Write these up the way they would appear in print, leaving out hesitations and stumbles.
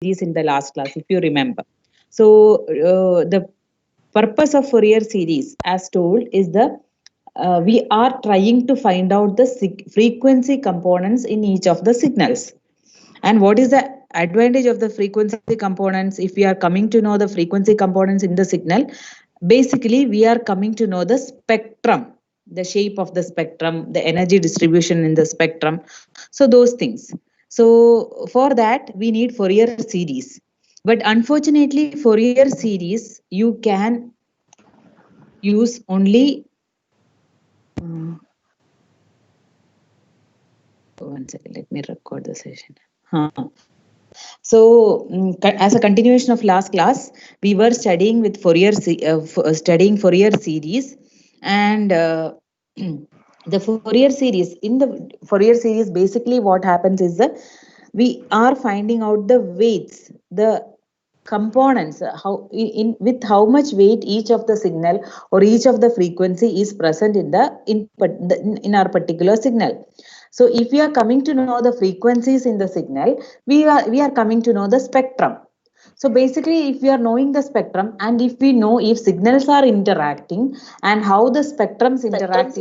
in the last class, if you remember. So the purpose of Fourier series, as told, is we are trying to find out the frequency components in each of the signals. And what is the advantage of the frequency components? If we are coming to know the frequency components in the signal, basically we are coming to know the spectrum, the shape of the spectrum, the energy distribution in the spectrum, so those things. So for that we need Fourier series, but unfortunately Fourier series you can use only one second, let me record the session. So, as a continuation of last class, we were studying with studying Fourier series, and the Fourier series. In the Fourier series, basically what happens is that we are finding out the weights, the components, how in with how much weight each of the signal or each of the frequency is present in in our particular signal. So if we are coming to know the frequencies in the signal, we are coming to know the spectrum. So basically, if we are knowing the spectrum, and if we know if signals are interacting and how the spectrums interact,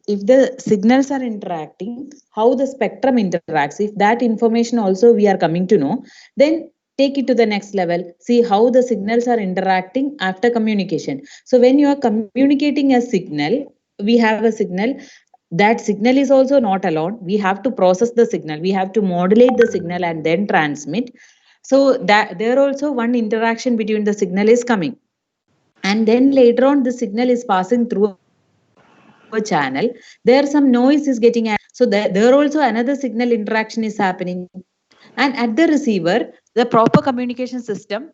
if the signals are interacting, how the spectrum interacts, if that information also we are coming to know, then take it to the next level. See how the signals are interacting after communication. So when you are communicating a signal, we have a signal. That signal is also not alone. We have to process the signal. We have to modulate the signal and then transmit. So that there also one interaction between the signal is coming, and then later on the signal is passing through a channel. There some noise is getting added, so there also another signal interaction is happening. And at the receiver, the proper communication system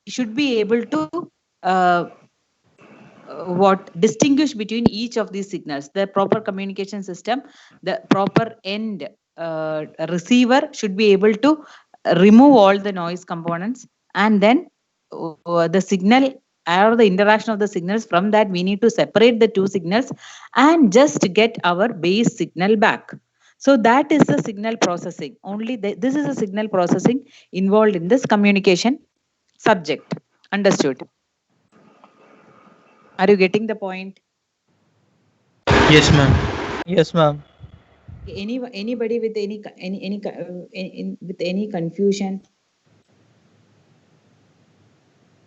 should be able to uh, what distinguish between each of these signals. The proper communication system, the proper end receiver should be able to remove all the noise components, and then the signal or the interaction of the signals, from that we need to separate the two signals and just get our base signal back. So that is the signal processing. Only this is a signal processing involved in this communication subject. Understood? Are you getting the point? Yes, ma'am. Yes, ma'am. Anybody with with any confusion?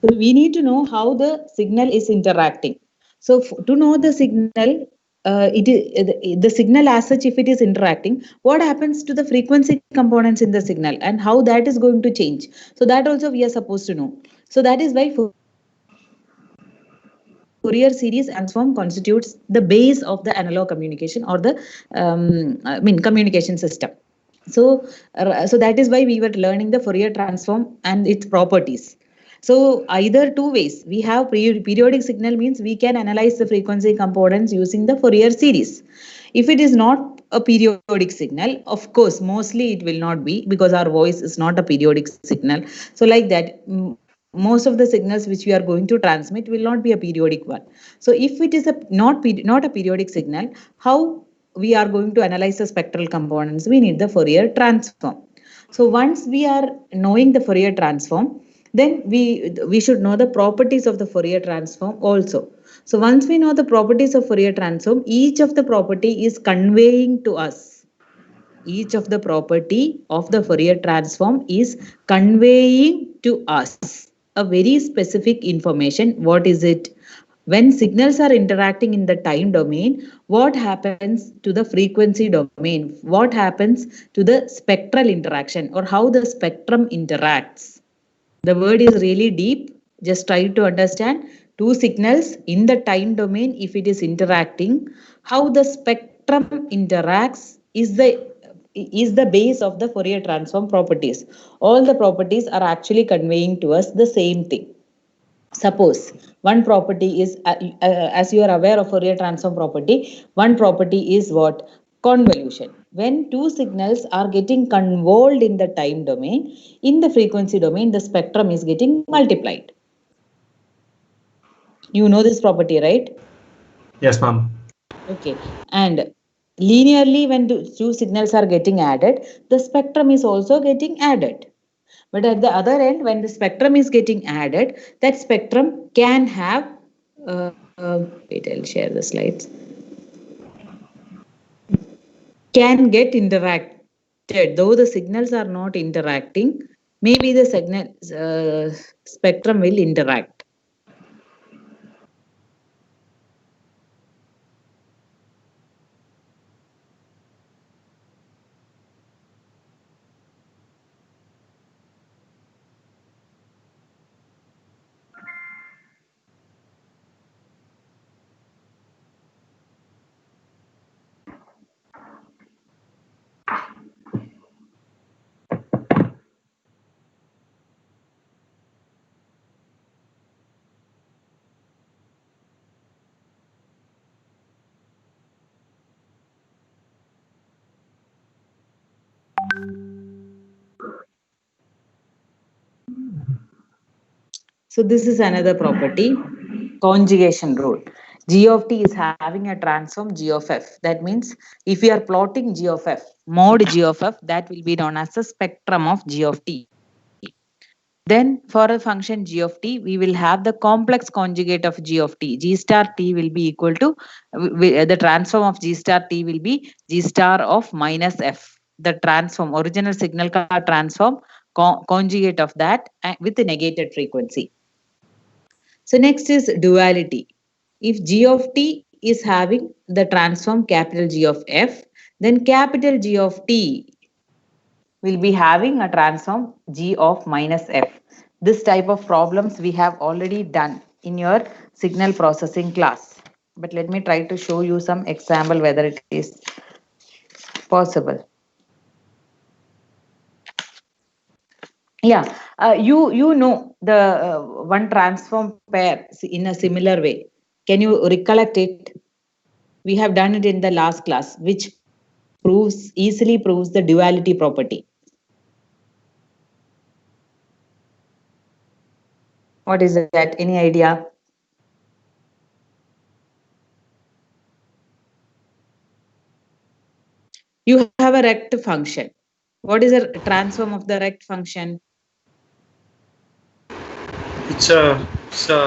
So we need to know how the signal is interacting. So to know the signal, it is the signal as such. If it is interacting, what happens to the frequency components in the signal and how that is going to change? So that also we are supposed to know. So that is why Fourier series transform constitutes the base of the analog communication, or the communication system. So that is why we were learning the Fourier transform and its properties. So either two ways, we have periodic signal, means we can analyze the frequency components using the Fourier series. If it is not a periodic signal, of course mostly it will not be, because our voice is not a periodic signal. So like that, most of the signals which we are going to transmit will not be a periodic one. So if it is a not a periodic signal, how we are going to analyze the spectral components? We need the Fourier transform. So once we are knowing the Fourier transform, then we should know the properties of the Fourier transform also. So once we know the properties of Fourier transform, each of the property is conveying to us, each of the property of the Fourier transform is conveying to us a very specific information. What is it? When signals are interacting in the time domain, what happens to the frequency domain? What happens to the spectral interaction, or how the spectrum interacts? The word is really deep. Just try to understand. Two signals in the time domain, if it is interacting, how the spectrum interacts is the base of the Fourier transform properties. All the properties are actually conveying to us the same thing. Suppose one property is, as you are aware of Fourier transform property, one property is what? Convolution. When two signals are getting convolved in the time domain, in the frequency domain, the spectrum is getting multiplied. You know this property, right? Yes, ma'am. Okay. And linearly when two signals are getting added, the spectrum is also getting added. But at the other end, when the spectrum is getting added, that spectrum can have, wait, I'll share the slides, can get interacted, though the signals are not interacting, maybe the signal spectrum will interact. So this is another property, conjugation rule. G of t is having a transform G of f. That means if we are plotting G of f, mod G of f, that will be known as the spectrum of G of t. Then for a function G of t, we will have the complex conjugate of G of t. G star t will be equal to, the transform of G star t will be G star of minus f. The transform, original signal transform, conjugate of that with the negated frequency. So next is duality. If G of t is having the transform capital G of f, then capital G of t will be having a transform G of minus f. This type of problems we have already done in your signal processing class. But let me try to show you some example whether it is possible. Yeah, you know the one transform pair in a similar way. Can you recollect it? We have done it in the last class, which easily proves the duality property. What is that? Any idea? You have a rect function. What is a transform of the rect function? It's a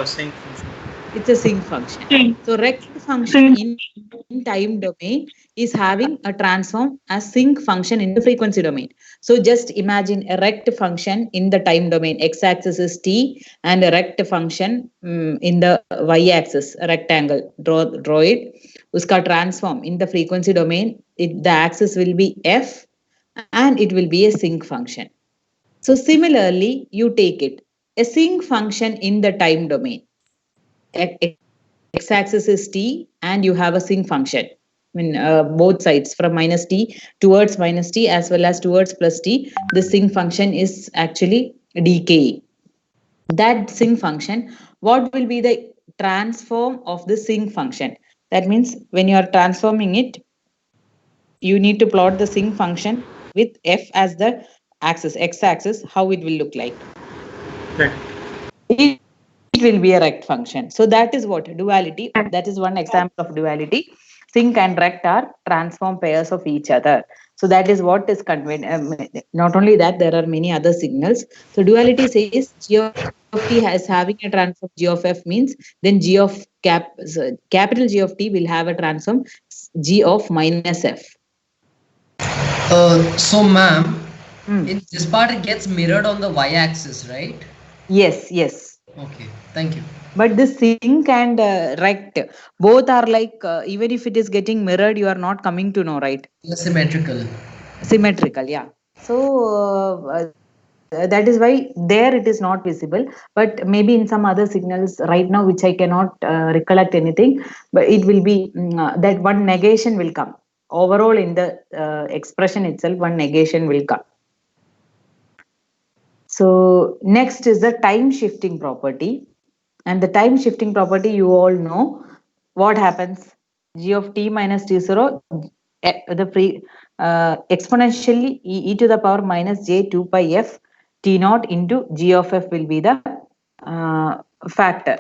sync function. It's a sinc function. So rect function in time domain is having a transform as sinc function in the frequency domain. So just imagine a rect function in the time domain. X-axis is t and a rect function in the y-axis, a rectangle. Draw it. Uska transform in the frequency domain. The axis will be f and it will be a sinc function. So similarly, you take it. A sinc function in the time domain. X-axis is t and you have a sinc function. I mean, both sides from minus t towards minus t as well as towards plus t. The sinc function is actually decaying. That sinc function, what will be the transform of the sinc function? That means when you are transforming it, you need to plot the sinc function with f as the axis, x-axis, how it will look like. Right. It will be a rect function. So that is what duality. That is one example of duality. Sinc and rect are transform pairs of each other. So that is what is conveyed. Not only that, there are many other signals. So duality says G of t has having a transform G of f means then G of capital G of t will have a transform G of minus f. So, ma'am, in this part it gets mirrored on the y-axis, right? Yes, yes. Okay, thank you. But this sinc and rect, both are like, even if it is getting mirrored, you are not coming to know, right? Symmetrical. Symmetrical, yeah. So that is why there it is not visible. But maybe in some other signals right now, which I cannot recollect anything, but it will be that one negation will come. Overall, in the expression itself, one negation will come. So next is the time shifting property. And the time shifting property, you all know what happens. G of t minus t0, exponentially e to the power minus j 2 pi f t naught into g of f will be the factor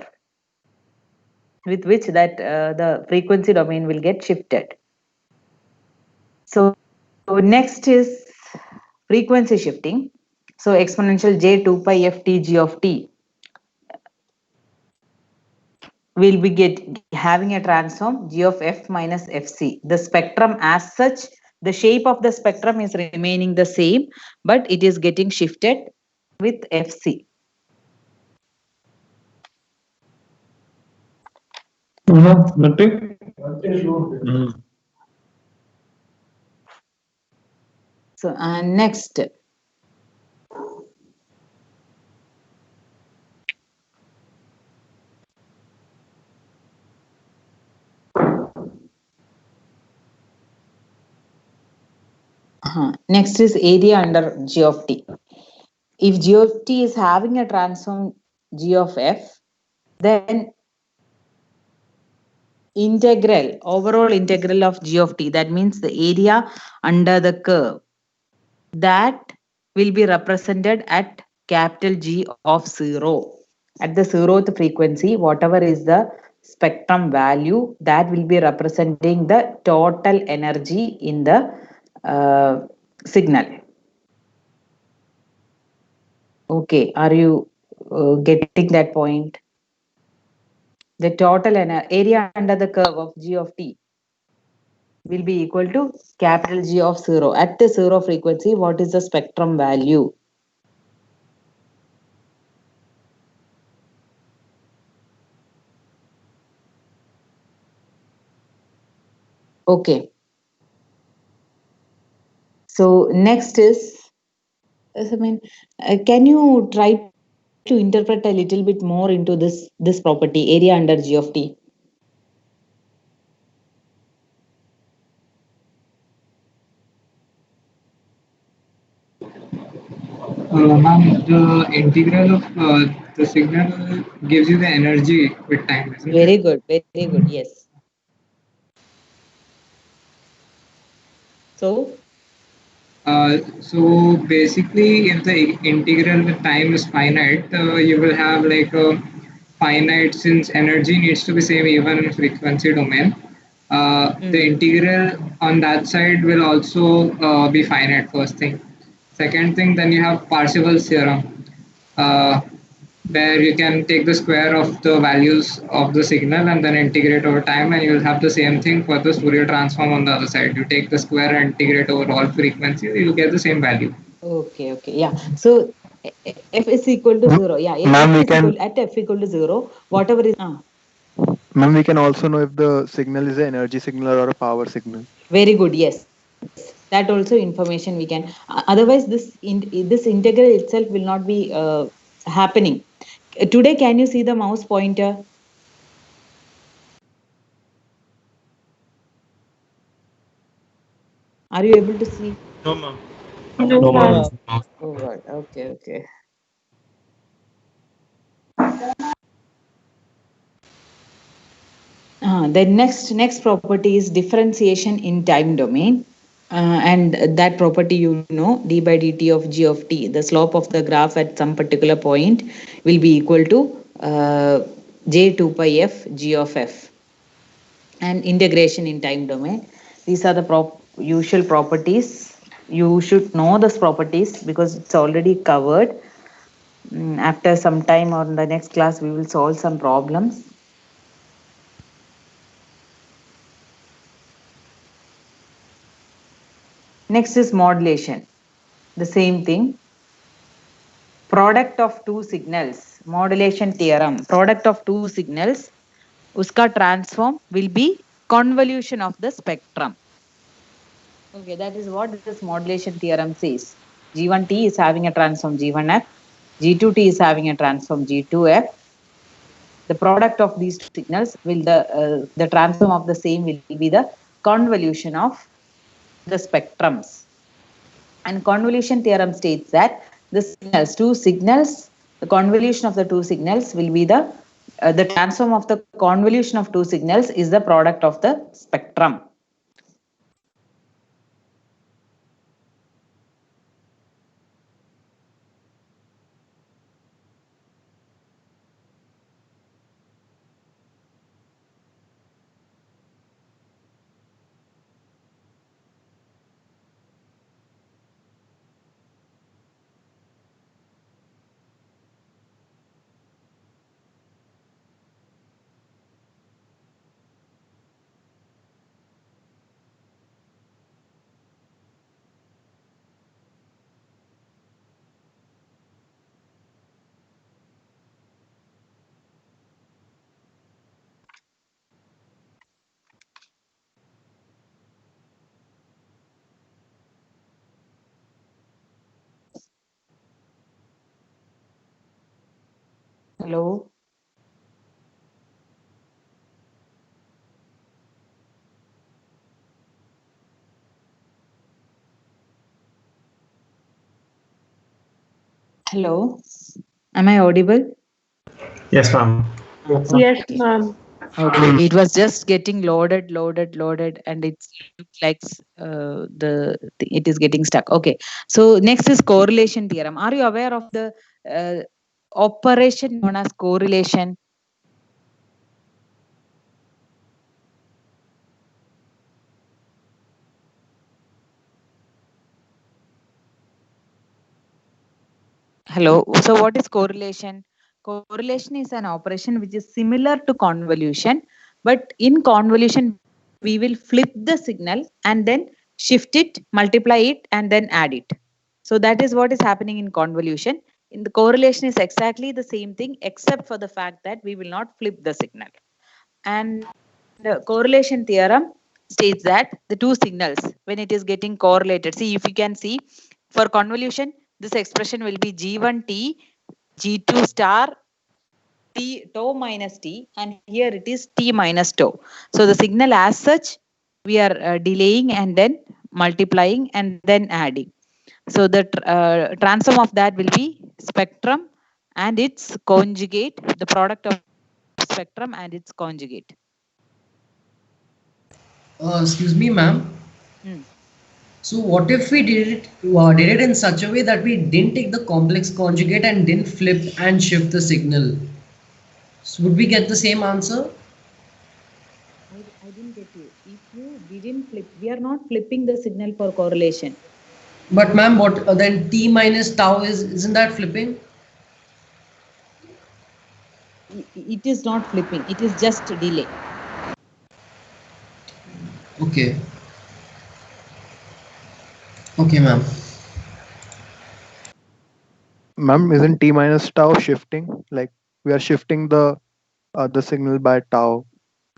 with which that the frequency domain will get shifted. So next is frequency shifting. So exponential j 2 pi f t g of t will be having a transform g of f minus fc. The spectrum as such, the shape of the spectrum is remaining the same, but it is getting shifted with fc. Nothing. So next. Next is area under g of t. If g of t is having a transform g of f, then overall integral of g of t, that means the area under the curve, that will be represented at capital G of 0. At the 0th frequency, whatever is the spectrum value, that will be representing the total energy in the signal. Okay, are you getting that point? The total area under the curve of g of t will be equal to capital G of 0. At the 0 frequency, what is the spectrum value? Okay. So next is, can you try to interpret a little bit more into this property, area under G of t? Ma'am, the integral of the signal gives you the energy with time, isn't it? Very good, very good. Yes. So So basically, if the integral with time is finite, you will have like a finite, since energy needs to be same even in frequency domain. The integral on that side will also be finite, first thing. Second thing, then you have Parseval's theorem, uh, where you can take the square of the values of the signal and then integrate over time, and you will have the same thing for the Fourier transform on the other side. You take the square and integrate over all frequencies, you will get the same value. okay, okay, yeah. So f is equal to 0. Yeah, Ma'am, f we is can, equal at f equal to 0. Whatever is ma'am, we can also know if the signal is an energy signal or a power signal. very good. Yes, that also information we can. Otherwise, this integral itself will not be happening. Today, can you see the mouse pointer? Are you able to see? No, ma'am. No, ma'am. Oh God. Okay, okay. The next property is differentiation in time domain. And that property, you know, d by dt of g of t, the slope of the graph at some particular point will be equal to j 2 pi f g of f. And integration in time domain, these are the usual properties. You should know those properties because it's already covered. After some time or in the next class, we will solve some problems. Next is modulation. The same thing. Product of two signals, modulation theorem. Product of two signals, uska transform will be convolution of the spectrum. Okay, that is what this modulation theorem says. G1t is having a transform G1f, G2t is having a transform G2f. The product of these two signals will the transform of the same will be the convolution of the spectrums. And convolution theorem states that two signals, the convolution of the two signals will be the transform of the convolution of two signals is the product of the spectrum. Hello. Hello. Am I audible? Yes, ma'am. Yes, ma'am. Okay, it was just getting loaded, and it looks like it is getting stuck. Okay, so next is correlation theorem. Are you aware of the operation known as correlation? Hello. So what is correlation? Correlation is an operation which is similar to convolution, but in convolution we will flip the signal and then shift it, multiply it, and then add it. So that is what is happening in convolution. In the correlation is exactly the same thing, except for the fact that we will not flip the signal. And the correlation theorem states that the two signals, when it is getting correlated, see if you can see for convolution, this expression will be G1t, G2 star, T tau minus T, and here it is T minus tau. So the signal as such, we are delaying and then multiplying and then adding. So the transform of that will be spectrum and its conjugate, the product of spectrum and its conjugate. Excuse me, ma'am. So what if we did it in such a way that we didn't take the complex conjugate and didn't flip and shift the signal? So would we get the same answer? I didn't get you. If you didn't flip, we are not flipping the signal for correlation. But ma'am, what then T minus tau isn't that flipping? It is not flipping. It is just delay. Okay. Okay, ma'am. Ma'am, isn't T minus tau shifting? Like we are shifting the signal by tau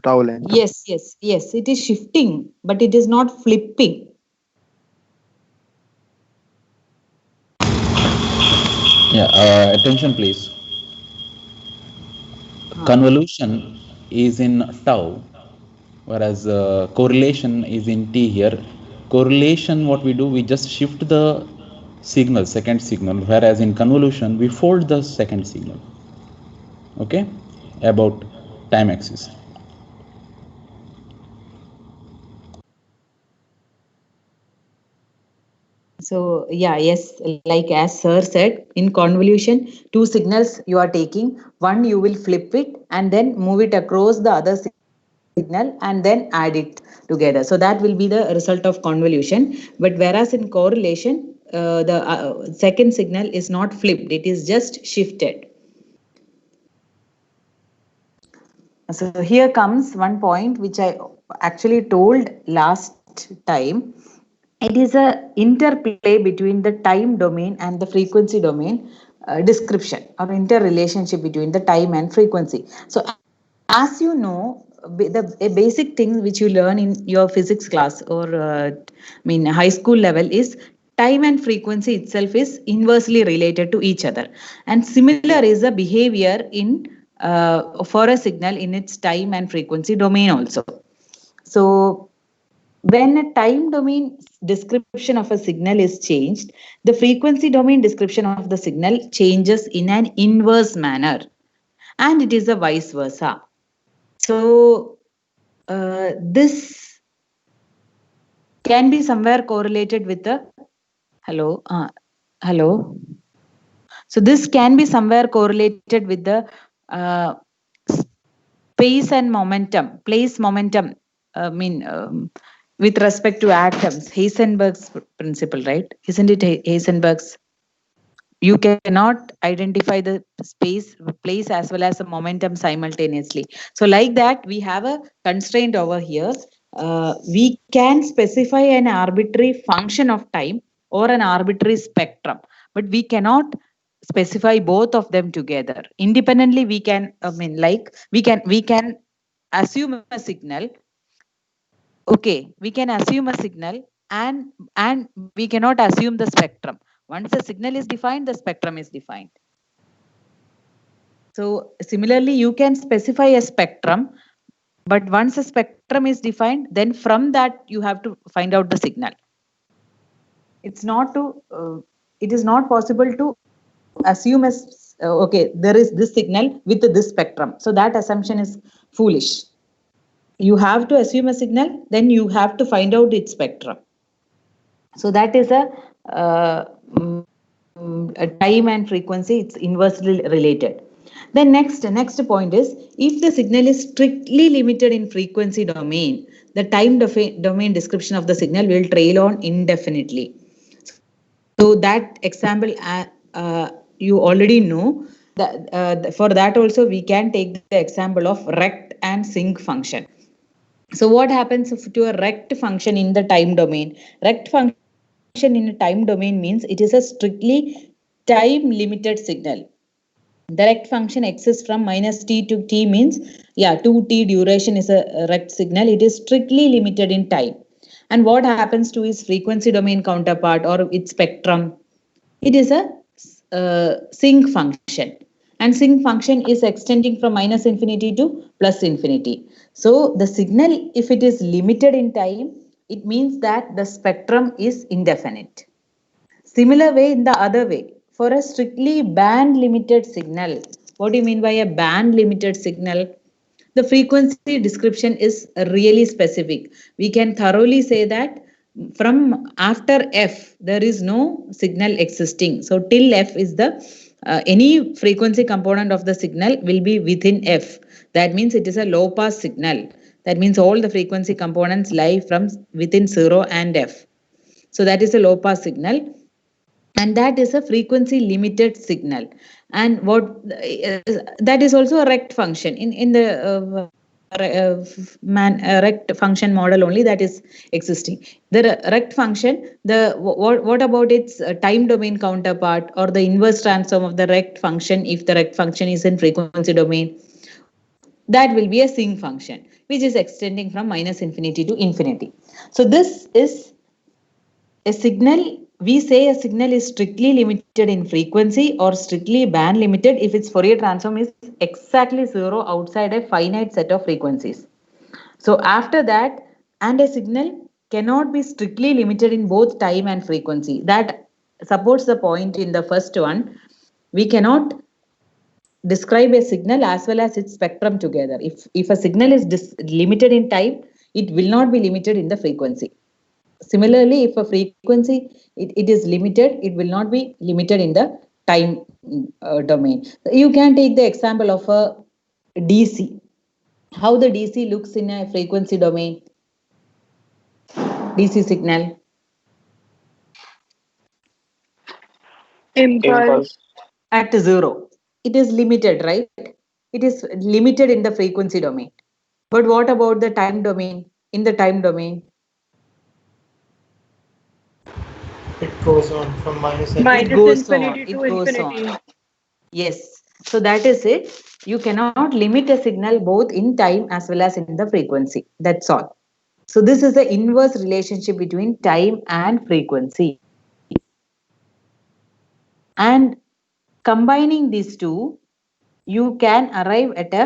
length. Yes. It is shifting, but it is not flipping. Yeah, attention please. Convolution is in tau, whereas correlation is in t here. Correlation, what we do, we just shift the signal, second signal, whereas in convolution, we fold the second signal. Okay, about time axis. So yeah, yes, like as sir said, in convolution, two signals you are taking, one you will flip it and then move it across the other signal and then add it together. So that will be the result of convolution. But whereas in correlation, the second signal is not flipped, it is just shifted. So here comes one point which I actually told last time. It is a interplay between the time domain and the frequency domain description or interrelationship between the time and frequency. So as you know, a basic thing which you learn in your physics class or high school level is time and frequency itself is inversely related to each other, and similar is the behavior in for a signal in its time and frequency domain also. So when a time domain description of a signal is changed, the frequency domain description of the signal changes in an inverse manner, and it is a vice versa. So this can be somewhere correlated with the hello. So this can be somewhere correlated with the uh, space and momentum, place momentum. With respect to atoms, Heisenberg's principle, right? Isn't it Heisenberg's? You cannot identify the space, place, as well as the momentum simultaneously. So like that, we have a constraint over here. We can specify an arbitrary function of time or an arbitrary spectrum, but we cannot specify both of them together. Independently, we can, we can assume a signal. Okay, we can assume a signal and we cannot assume the spectrum. Once the signal is defined, the spectrum is defined. So similarly, you can specify a spectrum, but once a spectrum is defined, then from that you have to find out the signal. It's not to, it is not possible to assume as, okay, there is this signal with this spectrum. So that assumption is foolish. You have to assume a signal, then you have to find out its spectrum. So that is a time and frequency, it's inversely related. The next point is, if the signal is strictly limited in frequency domain, the time domain description of the signal will trail on indefinitely. So that example you already know. For that also we can take the example of rect and sync function. So what happens to a rect function in the time domain? Rect function in a time domain means it is a strictly time limited signal. The rect function exists from -t to t means, 2t duration is a rect signal. It is strictly limited in time. And what happens to its frequency domain counterpart or its spectrum? It is a sync function. And sync function is extending from -infinity to +infinity. So the signal, if it is limited in time, it means that the spectrum is indefinite. Similar way in the other way, for a strictly band limited signal, what do you mean by a band limited signal? The frequency description is really specific. We can thoroughly say that from after f, there is no signal existing. So till f is the, any frequency component of the signal will be within f. That means it is a low pass signal. That means all the frequency components lie from within 0 and f. So that is a low pass signal. And that is a frequency limited signal. And what that is also a rect function in the rect function model only that is existing. The rect function, what about its time domain counterpart or the inverse transform of the rect function if the rect function is in frequency domain? That will be a sync function, which is extending from -infinity to infinity. So this is a signal. We say a signal is strictly limited in frequency or strictly band limited if its Fourier transform is exactly 0 outside a finite set of frequencies. So after that, and a signal cannot be strictly limited in both time and frequency. That supports the point in the first one. We cannot describe a signal as well as its spectrum together. If a signal is limited in time, it will not be limited in the frequency. Similarly, if a frequency it is limited, it will not be limited in the time domain. You can take the example of a DC. How the DC looks in a frequency domain. DC signal. Impulse. At 0. It is limited, right? It is limited in the frequency domain. But what about the time domain? In the time domain, It goes on from Minus -infinity to infinity. Yes. So that is it. You cannot limit a signal both in time as well as in the frequency. That's all. So this is the inverse relationship between time and frequency. And combining these two, you can arrive at a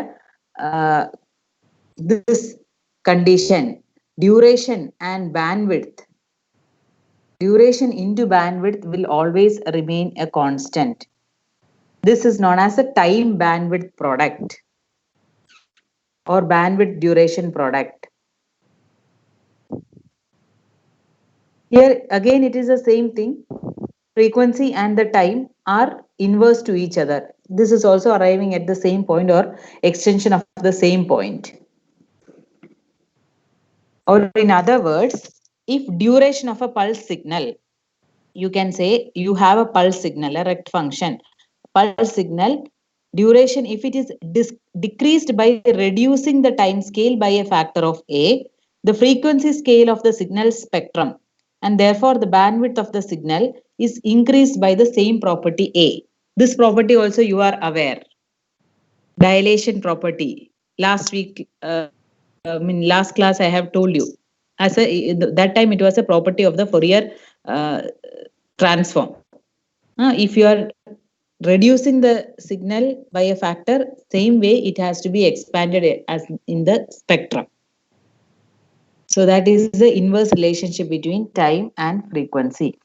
this condition: duration and bandwidth. Duration into bandwidth will always remain a constant. This is known as a time bandwidth product or bandwidth duration product. Here again it is the same thing. Frequency and the time are inverse to each other. This is also arriving at the same point or extension of the same point. Or in other words, if duration of a pulse signal, you can say you have a pulse signal, a rect function. Pulse signal duration, if it is decreased by reducing the time scale by a factor of a, the frequency scale of the signal spectrum, and therefore the bandwidth of the signal is increased by the same property a. This property also you are aware. Dilation property. Last week, last class I have told you. As that time it was a property of the Fourier transform. If you are reducing the signal by a factor, same way it has to be expanded as in the spectrum. So that is the inverse relationship between time and frequency.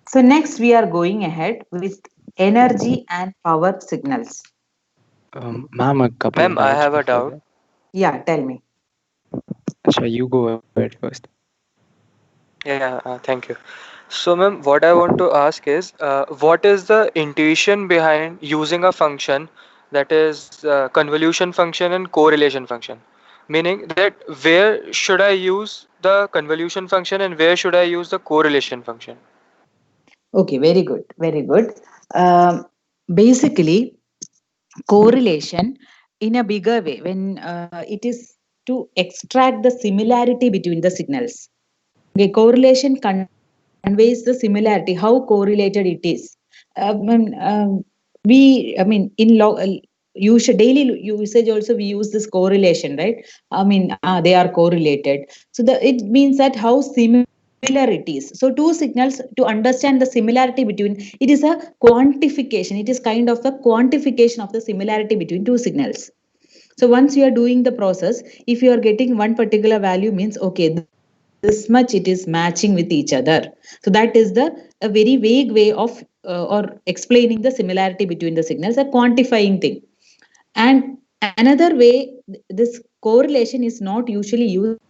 So next we are going ahead with energy and power signals. Ma'am, a couple Ma'am, of I minutes have a before doubt. that. Yeah, tell me. Sure, you go ahead first. Yeah, thank you. So, ma'am, what I want to ask is, what is the intuition behind using a function that is convolution function and correlation function? Meaning that where should I use the convolution function and where should I use the correlation function? Okay, very good, very good. Basically, correlation in a bigger way when it is to extract the similarity between the signals. Okay, correlation conveys the similarity, how correlated it is. In daily usage also we use this correlation, right? They are correlated. So it means that how similar it is. So two signals, to understand the similarity between, it is a quantification. It is kind of a quantification of the similarity between two signals. So once you are doing the process, if you are getting one particular value, means okay, this much it is matching with each other. So that is a very vague way of or explaining the similarity between the signals, a quantifying thing. And another way, this correlation is not usually used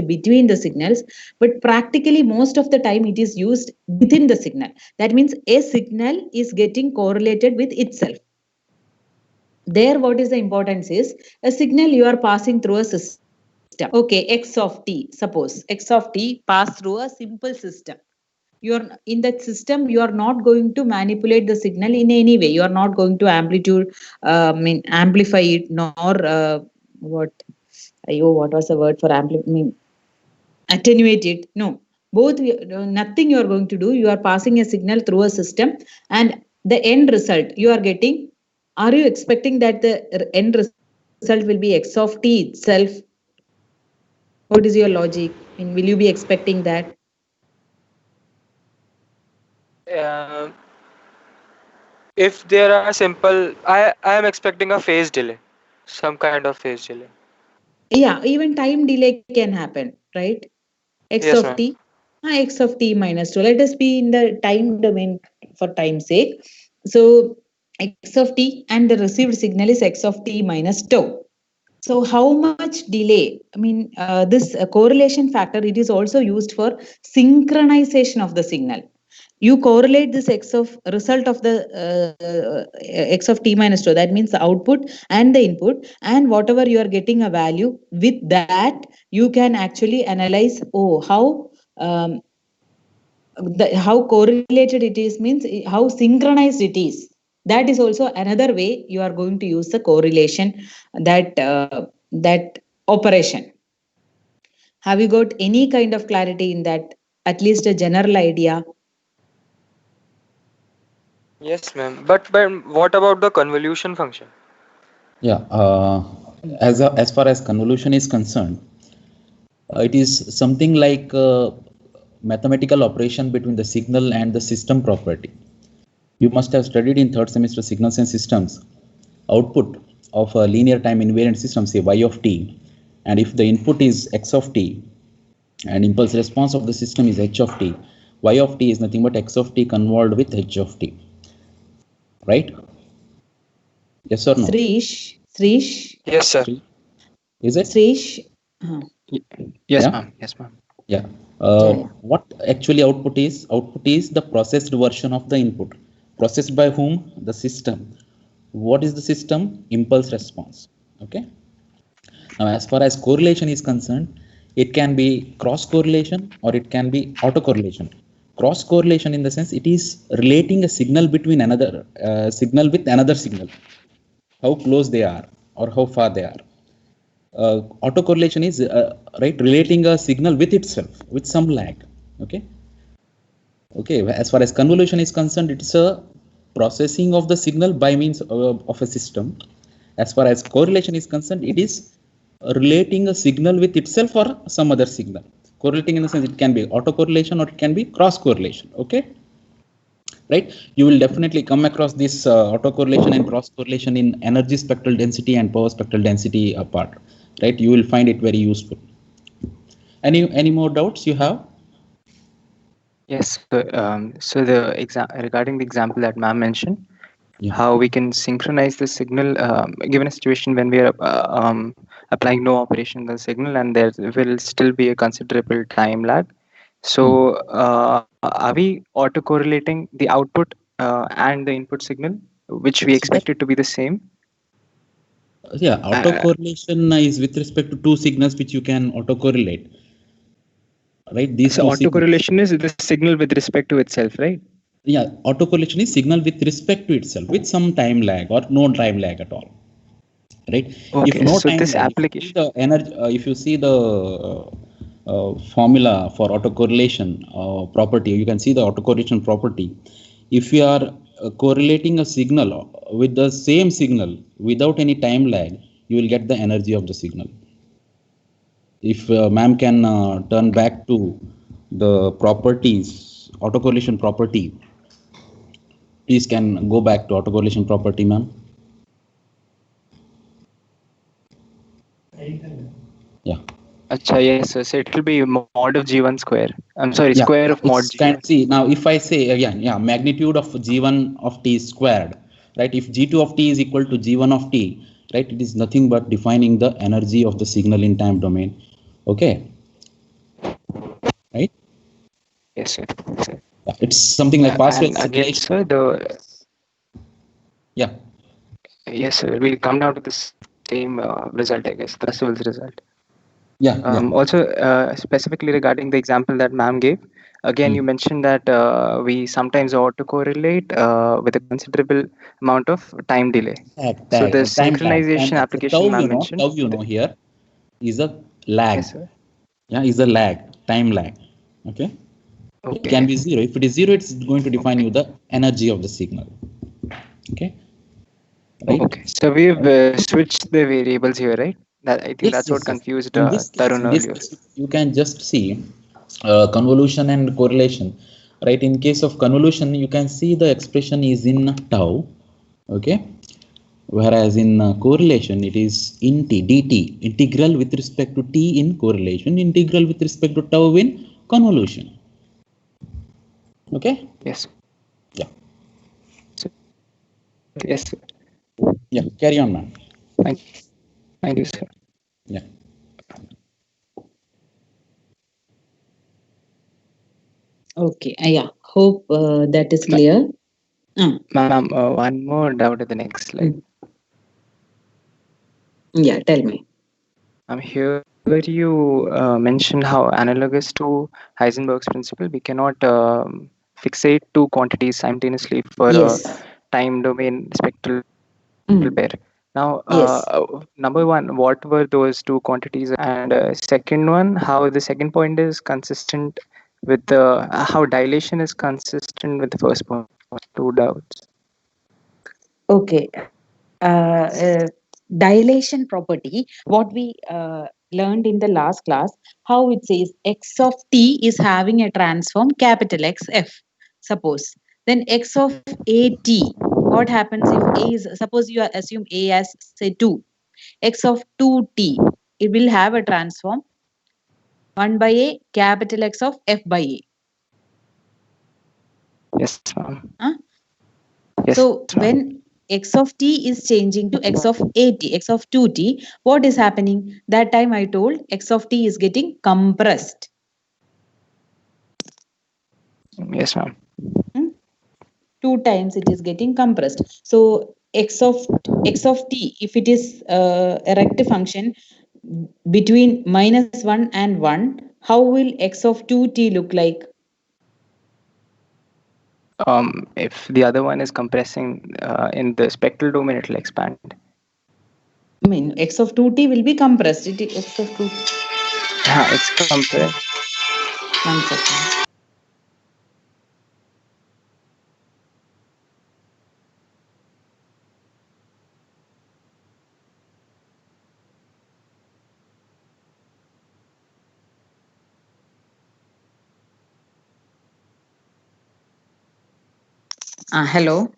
between the signals, but practically most of the time it is used within the signal. That means a signal is getting correlated with itself. There, what is the importance is, a signal you are passing through a system. Okay, x of t, suppose x of t pass through a simple system. You're in that system, you are not going to manipulate the signal in any way. You are not going to amplify it, nor what was the word for attenuate it. No, both, nothing you are going to do. You are passing a signal through a system, and the end result you are getting. Are you expecting that the end result will be x of t itself? What is your logic? Will you be expecting that? Uh, if there are simple, I am expecting a phase delay, some kind of phase delay. Yeah, even time delay can happen, right? X Yes, of ma'am. t, x of t minus 2. Let us be in the time domain for time's sake. So x of t and the received signal is x of t minus tau. So how much delay? This correlation factor, it is also used for synchronization of the signal. You correlate this x of result of the x of t minus 2. That means the output and the input, and whatever you are getting a value, with that you can actually analyze um, how correlated it is, means how synchronized it is. That is also another way you are going to use the correlation, that operation. Have you got any kind of clarity in that? At least a general idea. Yes, ma'am. But what about the convolution function? Yeah, as far as convolution is concerned, it is something like mathematical operation between the signal and the system property. You must have studied in third semester signals and systems. Output of a linear time invariant system, say y of t, and if the input is x of t and impulse response of the system is h of t, y of t is nothing but x of t convolved with h of t, right? Yes or no? Srish. Yes, sir. Is it? Srish. Yes, Yeah? ma'am. Yes, ma'am. Yeah. Yeah. What actually output is? Output is the processed version of the input. Processed by whom? The system. What is the system? Impulse response. Okay. Now, as far as correlation is concerned, it can be cross correlation or it can be autocorrelation. Cross correlation in the sense it is relating a signal between another signal with another signal, how close they are or how far they are. Autocorrelation is relating a signal with itself with some lag. Okay, as far as convolution is concerned, it's a processing of the signal by means of a system. As far as correlation is concerned, it is relating a signal with itself or some other signal. Correlating in the sense it can be autocorrelation or it can be cross correlation. Okay, right? You will definitely come across this autocorrelation and cross correlation in energy spectral density and power spectral density part, right? You will find it very useful. Any more doubts you have? Yes. So the regarding the example that ma'am mentioned, Yeah. how we can synchronize the signal given a situation when we are applying no operation in the signal and there will still be a considerable time lag. So are we autocorrelating the output and the input signal, which we expect it to be the same? Yeah, autocorrelation is with respect to two signals which you can autocorrelate, right? These So two signals. autocorrelation is the signal with respect to itself, right? Yeah, autocorrelation is signal with respect to itself with some time lag or no time lag at all, right? Okay, If no so time this lag, application, the energy, if you see the formula for autocorrelation property, you can see the autocorrelation property. If you are correlating a signal with the same signal without any time lag, you will get the energy of the signal. If ma'am can turn back to the properties, autocorrelation property, please can go back to autocorrelation property, ma'am. Yeah. Acha, yes, so it will be mod of G1 square. I'm sorry, Yeah, square of mod it's kind G1. see now if I say again, yeah, magnitude of g1 of t squared, right? If g2 of t is equal to g1 of t, right, it is nothing but defining the energy of the signal in time domain. Okay, right? Yes, sir. Yeah, it's something like Pascal's And again, relation. sir, Yeah, yes, sir, we'll come down to the same result, I guess, the Russell's result. yeah. Also, specifically regarding the example that ma'am gave, again, you mentioned that we sometimes autocorrelate with a considerable amount of time delay. So the Time synchronization lag. So tau, application ma'am mentioned. tau, here is a lag. Yes, sir. Yeah, is a lag, time lag. Okay. It Okay. can be zero. If it is zero, it's going to define you the energy of the signal. Okay. Right? Okay. So we've switched the variables here, right? That I think that's what confused Tarun In this earlier. case, you can just see convolution and correlation. Right? In case of convolution, you can see the expression is in tau. Okay. Whereas in correlation, it is in t, dt, integral with respect to t in correlation, integral with respect to tau in convolution. Okay? Yes. Yeah. Yes, sir. Yeah, carry on, man. Thank you, sir. Yeah. Okay. Yeah. Hope that is clear. Ma'am, one more doubt at the next slide. Yeah, tell me. I'm here where you mentioned how analogous to Heisenberg's principle, we cannot fixate two quantities simultaneously for Yes. a time domain spectral pair. Now, Yes. number one, what were those two quantities? And second one, how the second point is consistent with the, how dilation is consistent with the first point. Two doubts. Okay. Dilation property, what we learned in the last class, how it says x of t is having a transform capital X f. Suppose then x of a t. What happens if a is, suppose you assume a as say 2, x of 2t, it will have a transform 1 by a capital X of f by a. Yes, ma'am. Huh? Yes, So ma'am. when x of t is changing to x of at, x of 2t, what is happening? That time I told x of t is getting compressed. Yes, ma'am. 2 times it is getting compressed. So x of t, if it is a recti function between -1 and 1, how will x of 2t look like? If the other one is compressing in the spectral domain, it will expand. I mean, x of 2t will be compressed. X of 2. It's compressed. 1 second. Hello.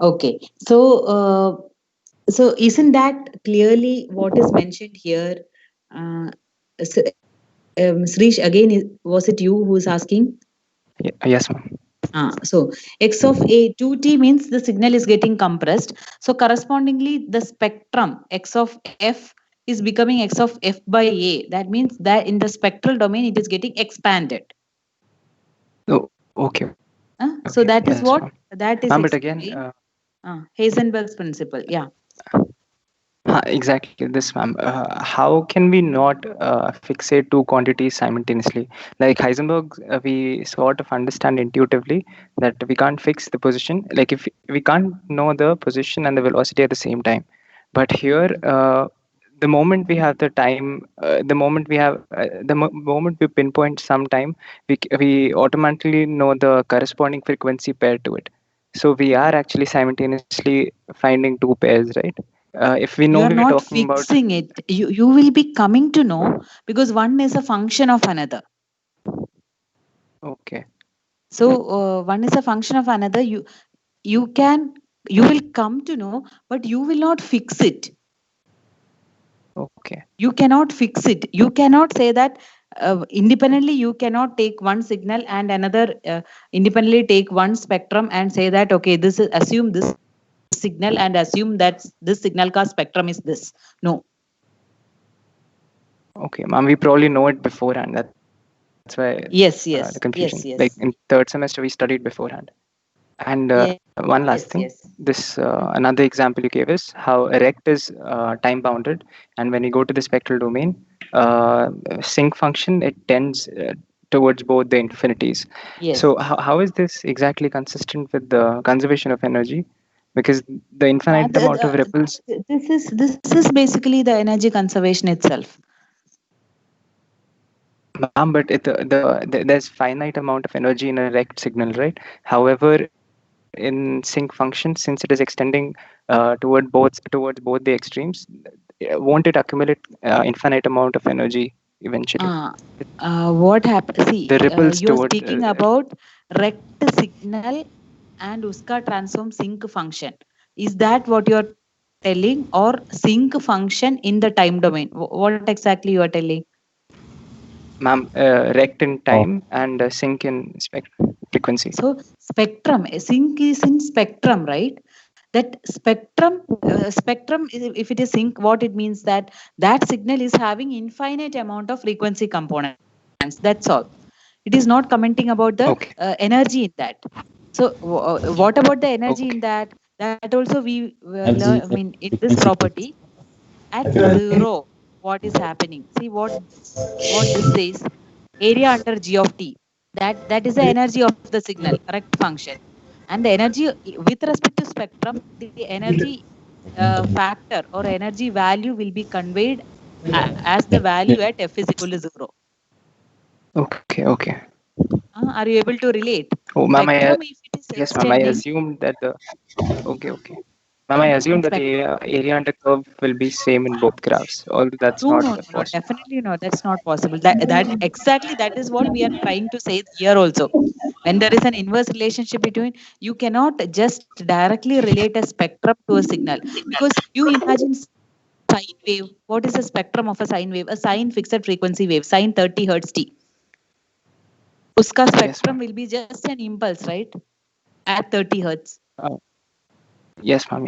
Okay. So isn't that clearly what is mentioned here? Srish, again, was it you who is asking? Yes, ma'am. So x of a 2t means the signal is getting compressed. So correspondingly, the spectrum x of f is becoming x of f by a. That means that in the spectral domain, it is getting expanded. Oh, okay. So that is Yes, what ma'am. that is Ma'am, but explained. again, Heisenberg's principle. Yeah. Exactly this, ma'am. How can we not fixate two quantities simultaneously? Like Heisenberg, we sort of understand intuitively that we can't fix the position. Like if we can't know the position and the velocity at the same time. But here, the moment we have the time, moment we pinpoint some time, we automatically know the corresponding frequency pair to it. So we are actually simultaneously finding two pairs, right? If we know You are we're not talking about fixing it. You will be coming to know because one is a function of another. okay. So one is a function of another. You will come to know, but you will not fix it. Okay. You cannot fix it. You cannot say that independently. You cannot take one signal and another independently take one spectrum and say that okay, this is assume this signal and assume that this signal ka spectrum is this. No. Okay, ma'am, we probably know it beforehand. That's why Yes. the confusion. Yes. Like in third semester, we studied beforehand. And one last thing, this another example you gave is how rect is time bounded, and when you go to the spectral domain, sinc function it tends towards both the infinities. Yes. So how is this exactly consistent with the conservation of energy? Because the infinite amount of ripples. This is basically the energy conservation itself. Ma'am, but there's finite amount of energy in a rect signal, right? However, in sync function, since it is extending towards both the extremes, won't it accumulate infinite amount of energy eventually? What happens? See, The ripples you are toward speaking about rect signal and uska transform sync function. Is that what you are telling, or sync function in the time domain? What exactly you are telling? Ma'am, rect in time and sync in frequency. So spectrum, sync is in spectrum, right? That spectrum, if it is sync, what it means that signal is having infinite amount of frequency components. That's all. It is not commenting about the energy in that. So what about the energy in that? That also we learn. I mean, in this property, at zero, what is happening? See what this says. Area under G of t. That is the energy of the signal, rect function. And the energy with respect to spectrum, the energy factor or energy value will be conveyed as the value at f is equal to 0. Okay. Are you able to relate? Oh, ma'am, yes, ma'am, I assumed that the okay. Ma'am, I assume that the area under curve will be same in both graphs, although that's No, possible. definitely not. That's not possible. That is what we are trying to say here also. When there is an inverse relationship between, you cannot just directly relate a spectrum to a signal, because you imagine sine wave. What is the spectrum of a sine wave? A sine fixed frequency wave, sine 30 hertz t. Uska spectrum will be just an impulse, right? At 30 hertz. Yes, ma'am.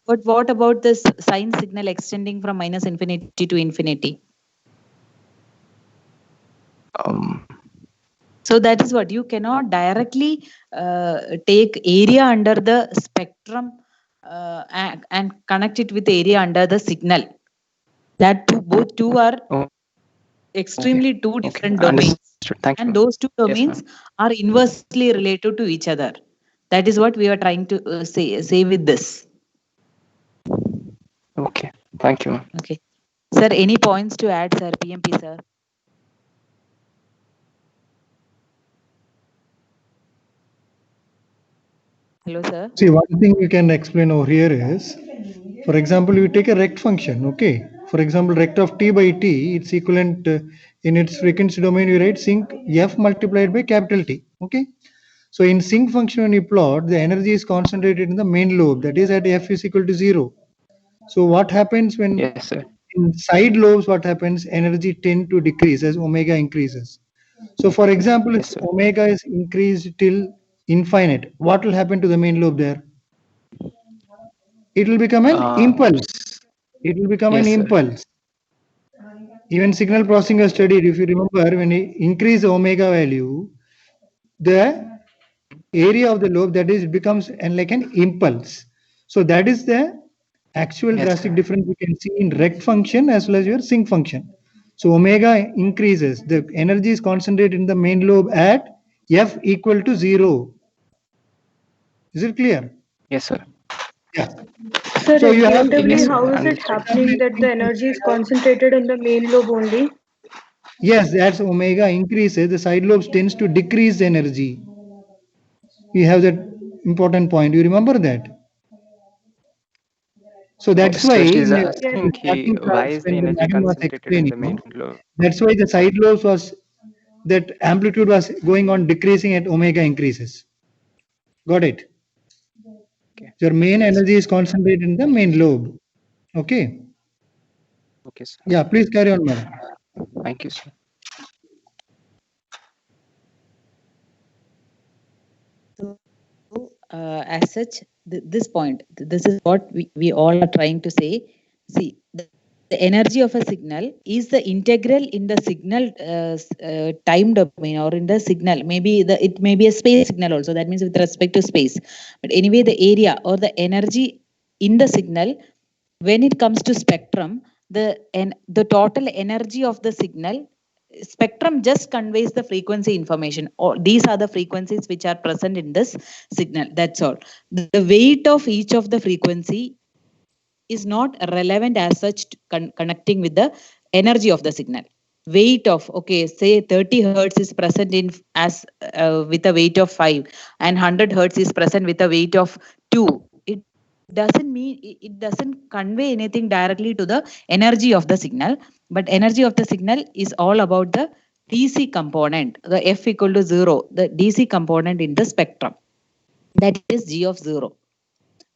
But what about this sine signal extending from minus infinity to infinity? So that is what you cannot directly take area under the spectrum and connect it with area under the signal. That both two are extremely two different domains. And those two domains are inversely related to each other. That is what we are trying to say with this. Okay, thank you. Okay, sir, any points to add, sir? PMP, sir. Hello, sir. See, one thing we can explain over here is, for example, you take a rect function, okay? For example, rect of t by t, it's equivalent in its frequency domain, you write sync f multiplied by capital T, okay? So in sync function, when you plot, the energy is concentrated in the main lobe, that is at f is equal to 0. So what happens when Yes, sir. in side lobes, what happens? Energy tend to decrease as omega increases. So for example, if Yes, sir. omega is increased till infinite, what will happen to the main lobe there? It will become an impulse. It will become an Yes, sir. impulse. Even signal processing was studied. If you remember, when you increase the omega value, the area of the lobe, that is, becomes like an impulse. So that is the actual Yes, drastic sir. difference we can see in rect function as well as your sync function. So omega increases, the energy is concentrated in the main lobe at f equal to 0. Is it clear? Yes, sir. Yeah. Sir, So you have, intuitively, Yes, how sir. is it Understood. happening that the energy is concentrated in the main lobe only? yes, that's omega increases, the side lobes tends to decrease the energy. You have that important point. You remember that? So that's why Srishti is in Yes. asking starting why class is the when the energy madam was concentrated in the main explaining, lobe? that's why the side lobes was, that amplitude was going on decreasing at omega increases. Got it? Okay. Your main Yes, sir. energy is concentrated in the main lobe. Okay. Okay, sir. Yeah, please carry on, madam. Thank you, sir. So, as such, this point, this is what we all are trying to say. See, the energy of a signal is the integral in the signal time domain, or in the signal. Maybe it may be a space signal also. That means with respect to space. But anyway, the area or the energy in the signal, when it comes to spectrum, the total energy of the signal, spectrum just conveys the frequency information, or these are the frequencies which are present in this signal. That's all. The weight of each of the frequency is not relevant as such connecting with the energy of the signal. Weight of, okay, say 30 hertz is present in as with a weight of 5, and 100 hertz is present with a weight of 2. It doesn't mean, it doesn't convey anything directly to the energy of the signal, but energy of the signal is all about the DC component, the f equal to 0, the DC component in the spectrum, that is G of 0.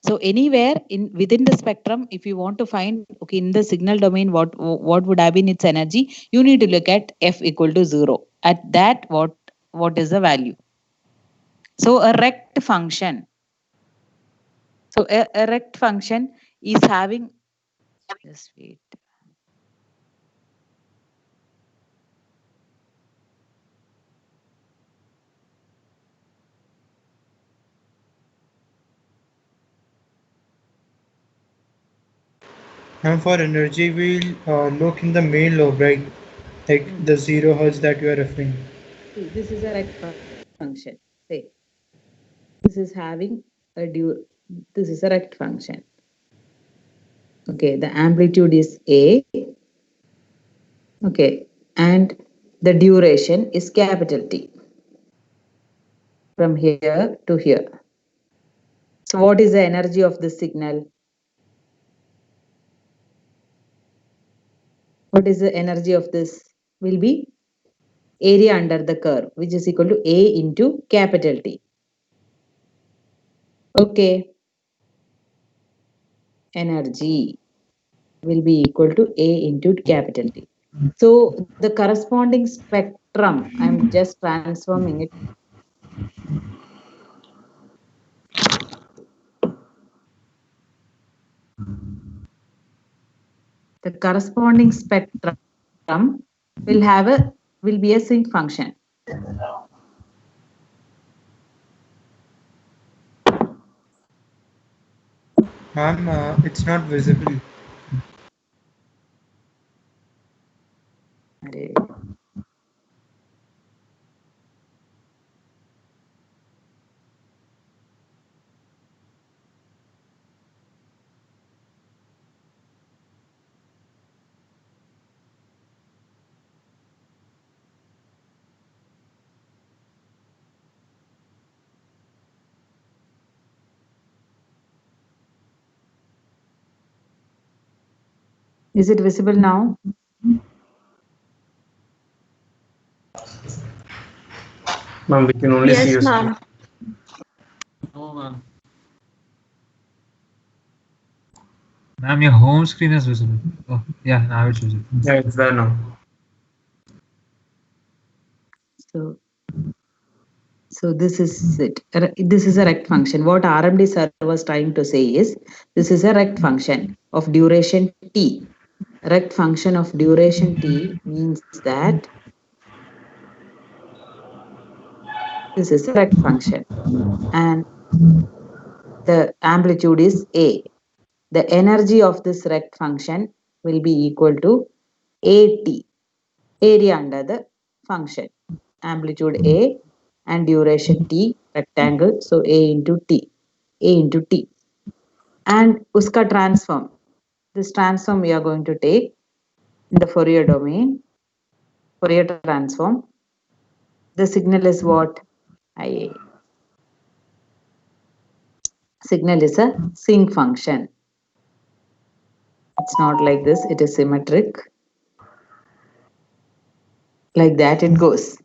So anywhere in within the spectrum, if you want to find, okay, in the signal domain, what would have been its energy, you need to look at f equal to 0. At that, what is the value? So a rect function. So a rect function is having, just wait. And for energy, we'll look in the main lobe, right? Like the 0 hertz that you are referring. See, this is a rect function. Say, this is having a this is a rect function. Okay, the amplitude is A. Okay, and the duration is capital T from here to here. So what is the energy of this signal? What is the energy of this? Will be area under the curve, which is equal to A into capital T. Okay, energy will be equal to A into capital T. So the corresponding spectrum, I'm just transforming it. The corresponding spectrum will be a sync function. Ma'am, it's not visible. Is it visible now? Ma'am, we can only see Yes, your screen. ma'am. Ma'am, your home screen is visible. Oh, yeah, now it's visible. Yeah, it's there now. So this is it. This is a rect function. What RMD sir was trying to say is this is a rect function of duration t. Rect function of duration t means that this is a rect function and the amplitude is A. The energy of this rect function will be equal to AT, area under the function. Amplitude A and duration T, rectangle, so A into T. And uska transform. This transform we are going to take in the Fourier domain, Fourier transform. The signal is what? Signal is a sinc function. It's not like this, it is symmetric. Like that it goes.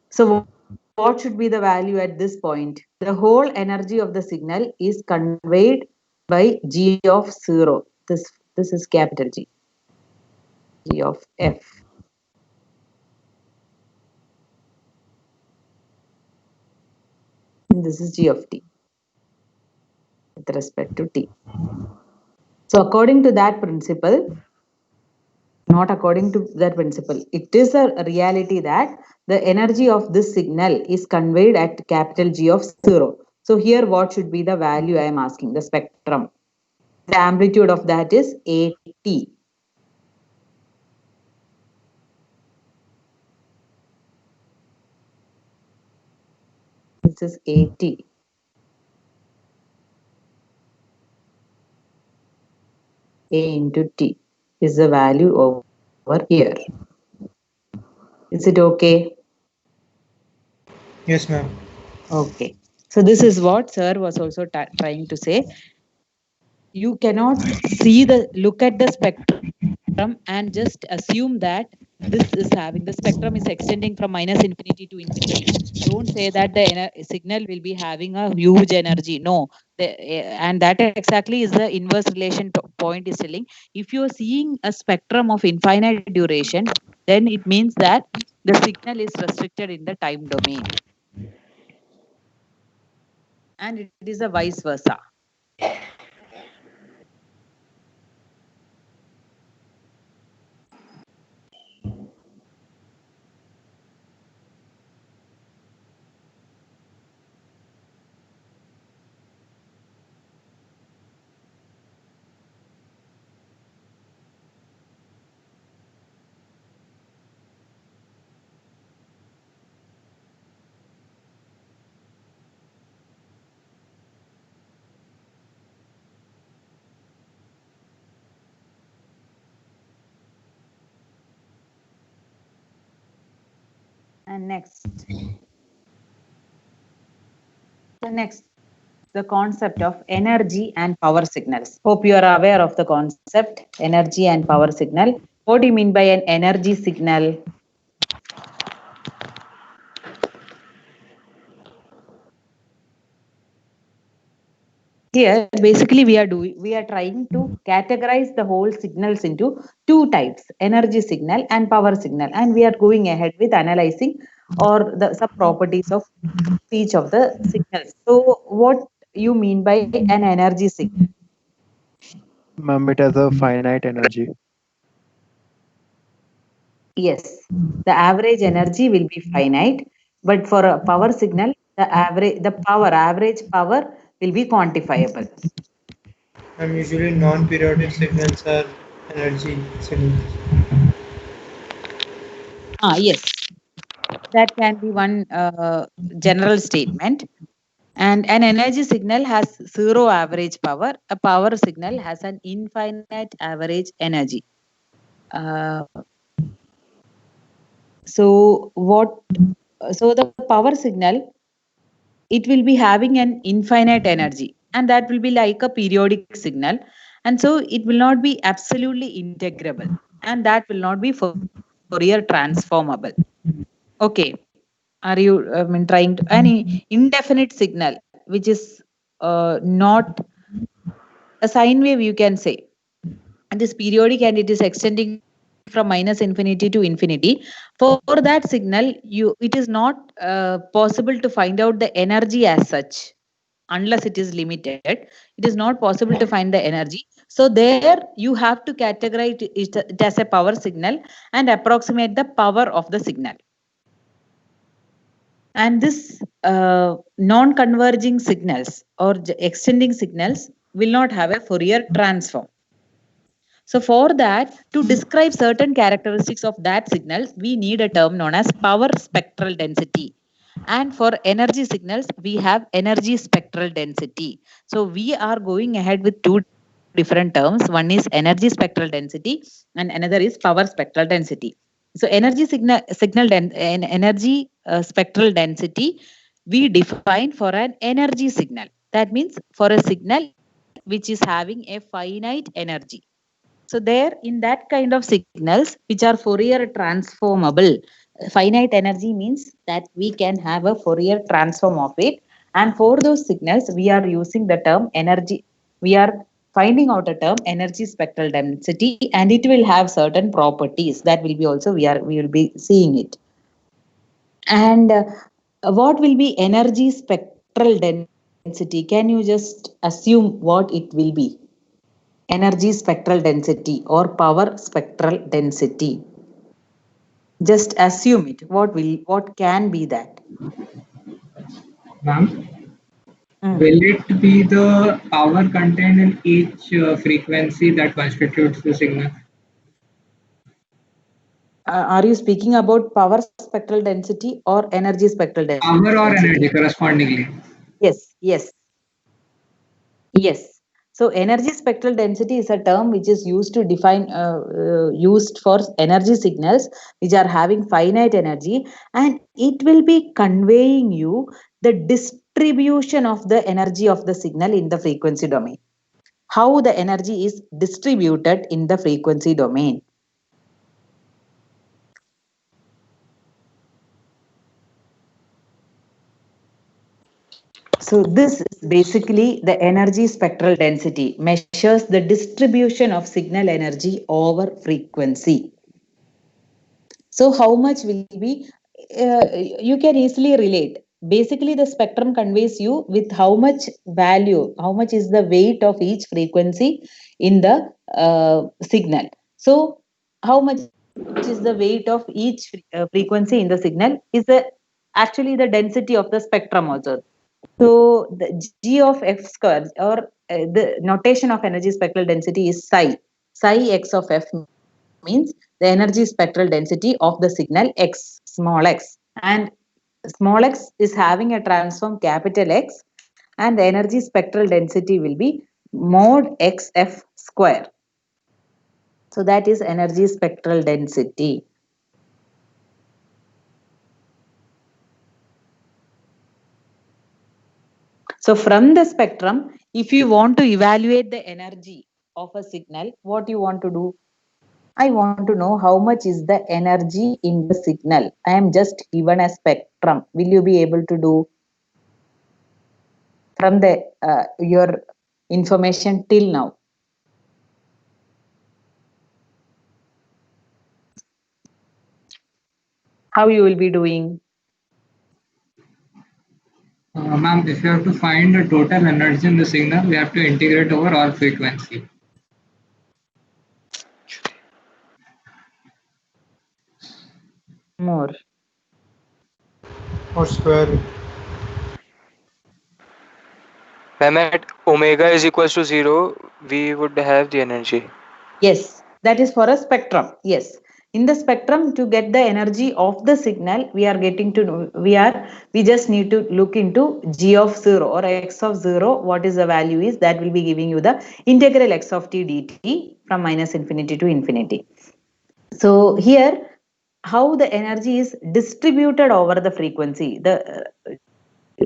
So what should be the value at this point? The whole energy of the signal is conveyed by G of 0. This is capital G. G of F. And this is G of T with respect to T. So according to that principle, not according to that principle, it is a reality that the energy of this signal is conveyed at capital G of 0. So here what should be the value I am asking, the spectrum. The amplitude of that is AT. This is AT. A into T is the value over here. Is it okay? Yes, ma'am. Okay. So this is what sir was also trying to say. You cannot look at the spectrum and just assume that this is having the spectrum is extending from minus infinity to infinity. Don't say that the signal will be having a huge energy. No, and that exactly is the inverse relation point is telling. If you are seeing a spectrum of infinite duration, then it means that the signal is restricted in the time domain, and it is a vice versa. And the concept of energy and power signals. Hope you are aware of the concept energy and power signal. What do you mean by an energy signal? Here basically we are trying to categorize the whole signals into two types, energy signal and power signal, and we are going ahead with analyzing or some properties of each of the signals. So what you mean by an energy signal? Ma'am, it has a finite energy. Yes, the average energy will be finite, but for a power signal, the average power will be quantifiable. And usually non-periodic signals are energy signals. Yes, that can be one general statement. And an energy signal has zero average power. A power signal has an infinite average energy. So the power signal, it will be having an infinite energy, and that will be like a periodic signal, and so it will not be absolutely integrable, and that will not be Fourier transformable. Okay, are you trying to any indefinite signal which is not a sine wave, you can say and this periodic and it is extending from minus infinity to infinity. For that signal, it is not possible to find out the energy as such unless it is limited. It is not possible to find the energy. So there you have to categorize it as a power signal and approximate the power of the signal. And this non-converging signals or extending signals will not have a Fourier transform. So for that, to describe certain characteristics of that signal, we need a term known as power spectral density. And for energy signals, we have energy spectral density. So we are going ahead with two different terms. One is energy spectral density and another is power spectral density. So energy spectral density we define for an energy signal. That means for a signal which is having a finite energy. So there, in that kind of signals which are Fourier transformable, finite energy means that we can have a Fourier transform of it. And for those signals, we are using the term energy. We are finding out a term energy spectral density, and it will have certain properties that will be also we will be seeing it. And what will be energy spectral density? Can you just assume what it will be? Energy spectral density or power spectral density. Just assume it. What can be that? Ma'am, will it be the power contained in each frequency that constitutes the signal? Are you speaking about power spectral density or energy spectral density? Power or energy correspondingly? Yes. So energy spectral density is a term which is used to define, used for energy signals which are having finite energy, and it will be conveying you the distribution of the energy of the signal in the frequency domain. How the energy is distributed in the frequency domain. So this is basically the energy spectral density, measures the distribution of signal energy over frequency. So how much will be, you can easily relate. Basically the spectrum conveys you with how much value, how much is the weight of each frequency in the signal. So how much is the weight of each frequency in the signal is actually the density of the spectrum also. So the G of F square or the notation of energy spectral density is psi. Psi x of F means the energy spectral density of the signal x, small x. And small x is having a transform capital X, and the energy spectral density will be mod xf square. So that is energy spectral density. So from the spectrum, if you want to evaluate the energy of a signal, what you want to do? I want to know how much is the energy in the signal. I am just given a spectrum. Will you be able to do from the your information till now? How you will be doing? Ma'am, if you have to find the total energy in the signal, we have to integrate over all frequency. More. Or square. When at omega is equals to 0, we would have the energy. Yes, that is for a spectrum. Yes. In the spectrum, to get the energy of the signal, we just need to look into G of 0 or X of 0. What is the value is that will be giving you the integral X of t dt from minus infinity to infinity. So here, how the energy is distributed over the frequency. The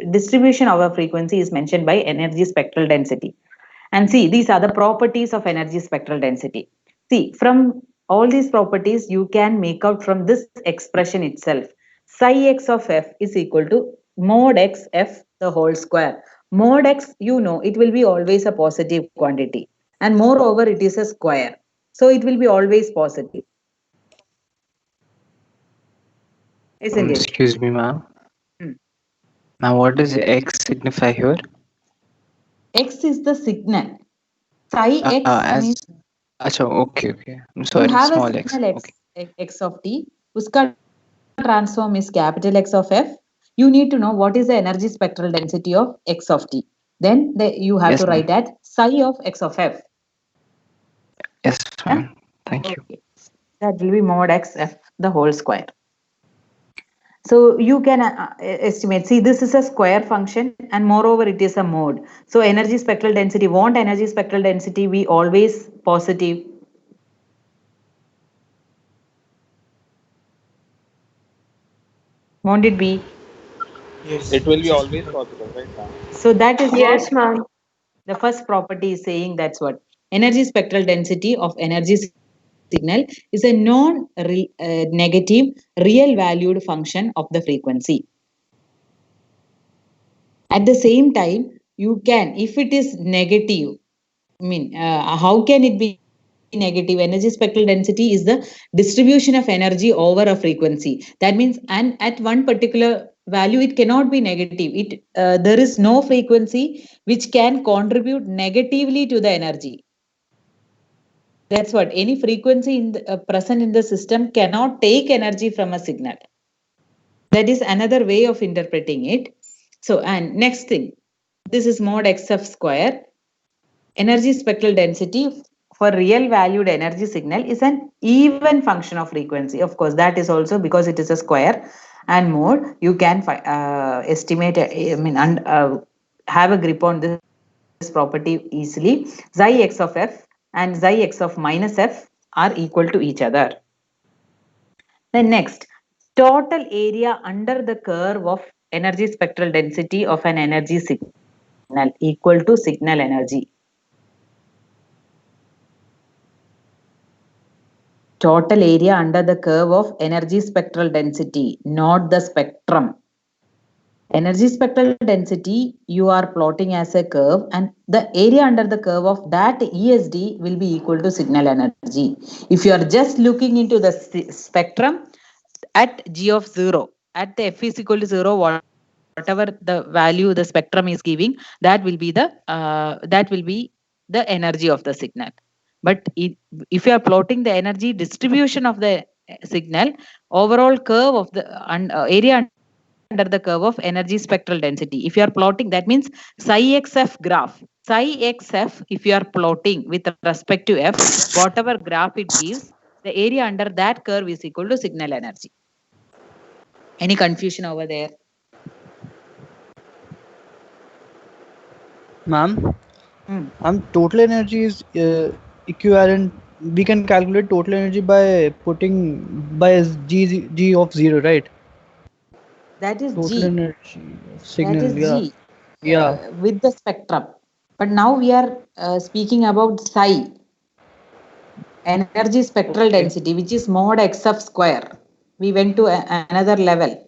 distribution over frequency is mentioned by energy spectral density. And see, these are the properties of energy spectral density. See, from all these properties, you can make out from this expression itself. Psi x of f is equal to mod x f the whole square. Mod x, you know, it will be always a positive quantity. And moreover, it is a square. So it will be always positive. Isn't it? Excuse me, ma'am. Hmm. Now, what does X signify here? X is the signal. Psi X means Acha, okay. I'm you sorry, have a small x. signal Okay. x of t. Uska transform is capital X of f. You need to know what is the energy spectral density of x of t. Then you have Yes, to ma'am. write at psi of x of f. Yes, ma'am. Thank you. Okay. That will be mod x f the whole square. So you can estimate, see this is a square function and moreover it is a mode. So energy spectral density, want energy spectral density be always positive. Won't it be? Yes. It will be always positive, right, ma'am? So that is Yes, what ma'am. the first property is saying. That's what energy spectral density of energy signal is a non-negative real valued function of the frequency. At the same time, you can, if it is negative, how can it be negative? Energy spectral density is the distribution of energy over a frequency. That means, and at one particular value, it cannot be negative. There is no frequency which can contribute negatively to the energy. That's what any frequency in present in the system cannot take energy from a signal. That is another way of interpreting it. So, and next thing, this is mod xf square. Energy spectral density for real valued energy signal is an even function of frequency. Of course, that is also because it is a square and mode. You can estimate, have a grip on this property easily. Xi x of f and xi x of minus f are equal to each other. Then next, total area under the curve of energy spectral density of an energy signal equal to signal energy. Total area under the curve of energy spectral density, not the spectrum. Energy spectral density you are plotting as a curve, and the area under the curve of that ESD will be equal to signal energy. If you are just looking into the spectrum at G of 0, at the f is equal to 0, whatever the value the spectrum is giving, that will be the energy of the signal. But if you are plotting the energy distribution of the signal, overall curve of the area under the curve of energy spectral density, if you are plotting, that means psi xf graph. Psi xf, if you are plotting with respect to f, whatever graph it gives, the area under that curve is equal to signal energy. Any confusion over there? Ma'am, total energy is equivalent. We can calculate total energy by putting by G of 0, right? That is Total G. energy signal. That is Yeah. G. Yeah. With the spectrum. But now we are speaking about psi, energy spectral density, which is mod xf square. We went to another level.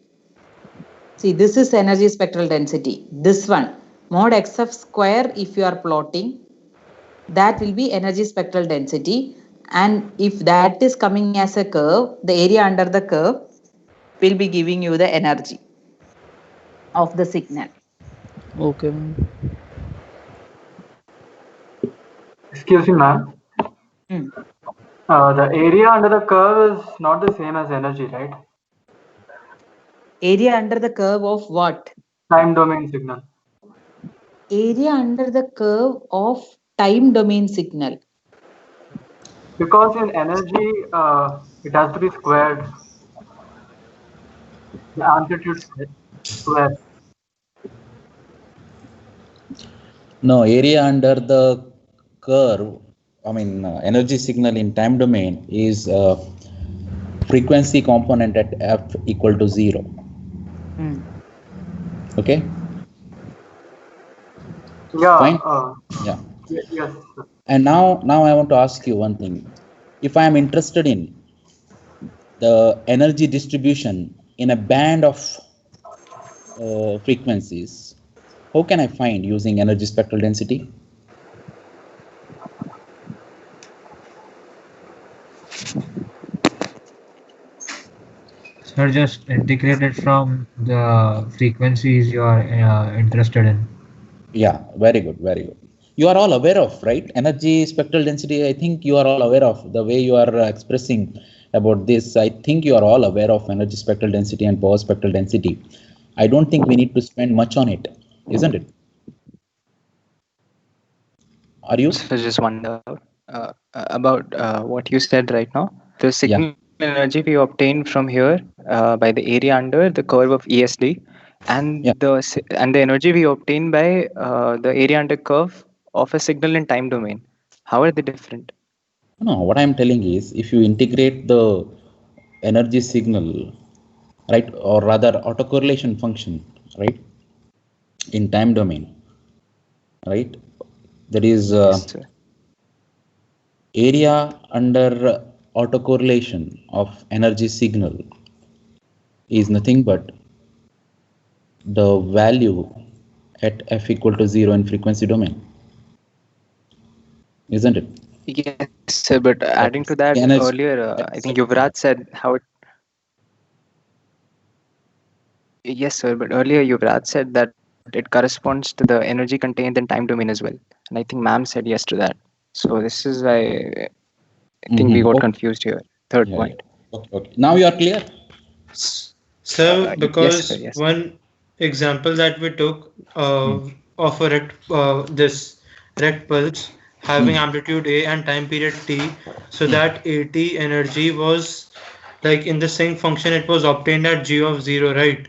See, this is energy spectral density. This one, mod xf square, if you are plotting, that will be energy spectral density. And if that is coming as a curve, the area under the curve will be giving you the energy of the signal. Okay, ma'am. Excuse me, ma'am. The area under the curve is not the same as energy, right? Area under the curve of what? Time domain signal. Area under the curve of time domain signal. Because in energy, it has to be squared. The amplitude square. No, area under the curve, energy signal in time domain is frequency component at f equal to 0. Okay? Yeah. Fine? Yeah. Yes. And now I want to ask you one thing. If I am interested in the energy distribution in a band of frequencies, how can I find using energy spectral density? Sir, just integrate it from the frequencies you are interested in. Yeah, very good, very good. You are all aware of, right? Energy spectral density, I think you are all aware of the way you are expressing about this. I think you are all aware of energy spectral density and power spectral density. I don't think we need to spend much on it, isn't it? Are you? So just wonder about what you said right now. The Yeah. signal energy we obtain from here by the area under the curve of ESD, and Yeah. the energy we obtain by the area under curve of a signal in time domain. How are they different? No, what I'm telling is if you integrate the energy signal, right, or rather autocorrelation function, right, in time domain, right, that is Yes, sir. area under autocorrelation of energy signal is nothing but the value at f equal to 0 in frequency domain, isn't it? Yes, sir. But That adding to is that, the energy. earlier, I think Yuvraj said how it. Yes, sir. But earlier, Yuvraj said that it corresponds to the energy contained in time domain as well, and I think ma'am said yes to that. So this is why I think we got Okay. confused here. Third Yeah, point. yeah. Okay, okay. Now you are clear? So, Yes, because sir. Yes. one example that we took of a this rect pulse having amplitude A and time period T, so that AT energy was like in the same function it was obtained at G of 0, right?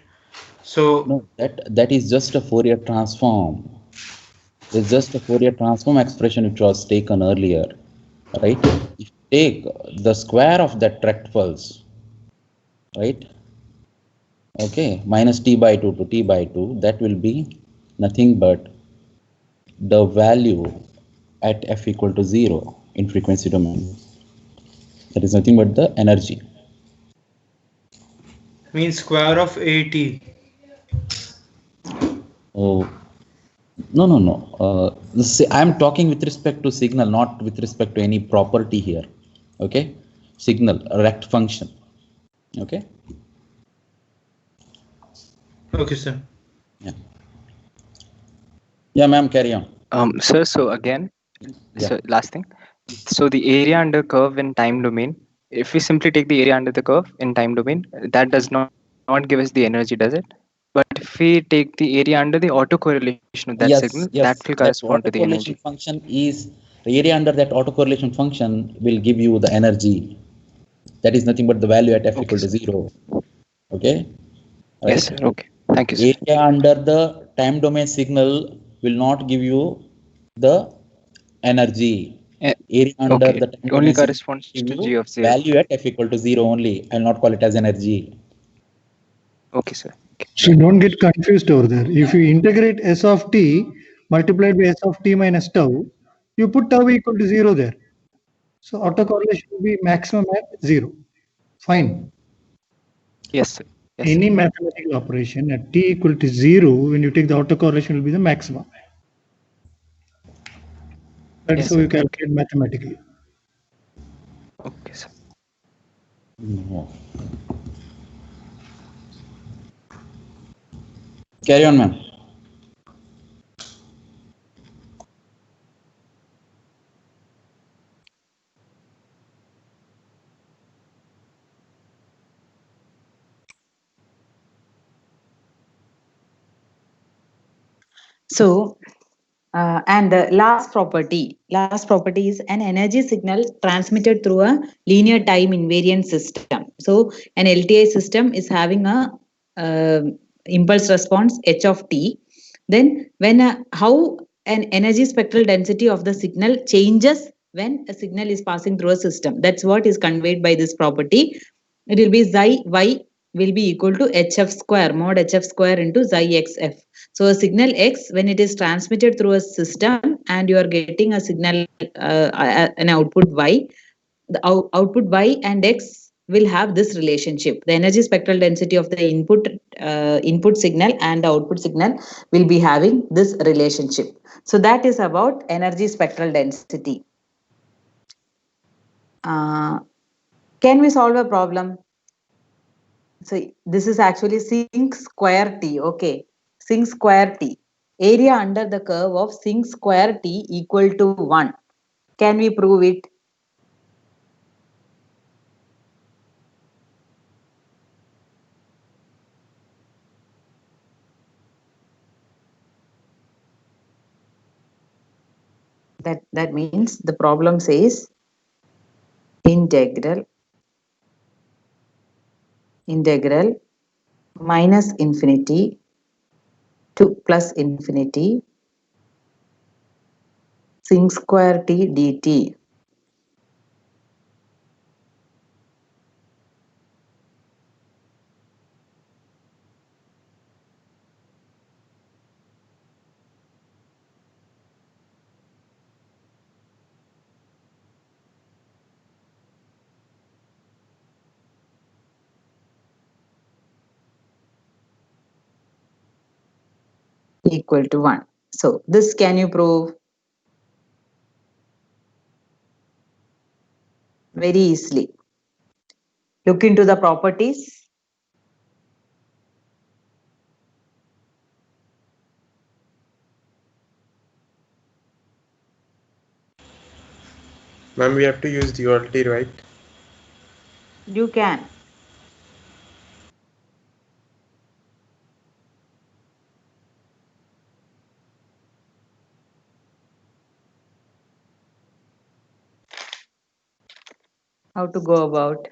So, No, that is just a Fourier transform. It's just a Fourier transform expression which was taken earlier, right? If you take the square of that rect pulse, right? Okay, minus t by 2 to t by 2, that will be nothing but the value at f equal to 0 in frequency domain. That is nothing but the energy. means square of AT. Oh, no, no, no. I'm talking with respect to signal, not with respect to any property here. Okay, signal, rect function. Okay. Okay, sir. Yeah. Yeah, ma'am, carry on. Sir, so again, Yeah. so last thing. So the area under curve in time domain, if we simply take the area under the curve in time domain, that does not give us the energy, does it? But if we take the area under the autocorrelation of that signal, Yes, that yes. will That correspond to the energy. autocorrelation function is the area under that autocorrelation function will give you the energy. That is nothing but the value at f equal to 0. Okay. Right. Yes, sir. Okay. Thank you, sir. Area under the time domain signal will not give you the energy. Area under Okay. the It time only domain signal corresponds will give to G you of 0. value at f equal to 0 only. I'll not call it as energy. Okay, sir. So don't get confused over there. If you integrate s of t multiplied by s of t minus tau, you put tau equal to 0 there. So autocorrelation will be maximum at 0. Fine. Yes, sir. Yes, Any mathematical operation at t equal to 0, when you take the autocorrelation will be the maximum. That is Yes, how sir. you calculate mathematically. Okay, sir. No. Carry on, ma'am. So, and the last property is an energy signal transmitted through a linear time invariant system. So, an LTI system is having a impulse response h of t. Then, when how an energy spectral density of the signal changes when a signal is passing through a system. That's what is conveyed by this property. It will be xi y will be equal to hf square mod hf square into xi xf. So a signal x, when it is transmitted through a system and you are getting a signal, an output y, the output y and x will have this relationship. The energy spectral density of the input signal and the output signal will be having this relationship. So that is about energy spectral density. Can we solve a problem? So this is actually sink square t. Okay, sink square t. Area under the curve of sink square t equal to 1. Can we prove it? That means the problem says integral minus infinity to plus infinity sink square t dt equal to 1. So this can you prove? Very easily. Look into the properties. Ma'am, we have to use duality, right? You can. How to go about?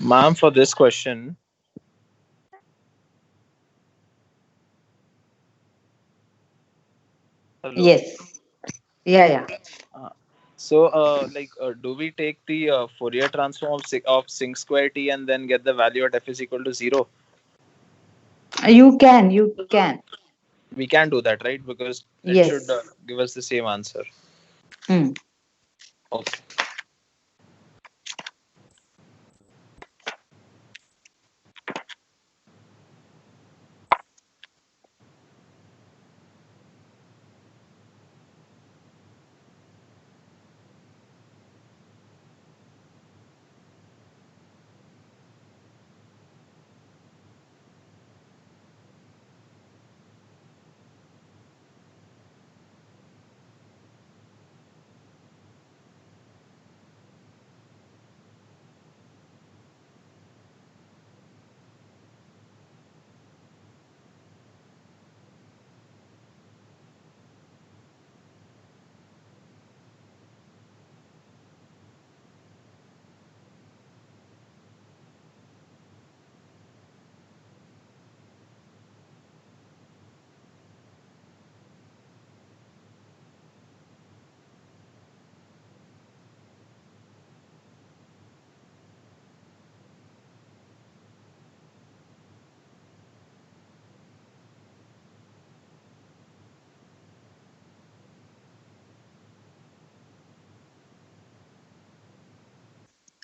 Ma'am, for this question, hello. Yes. Yeah. Uh, do we take the Fourier transform of sink square t and then get the value at f is equal to 0? You can. We can do that, right? Because it should Yes. give us the same answer. Hmm. Okay.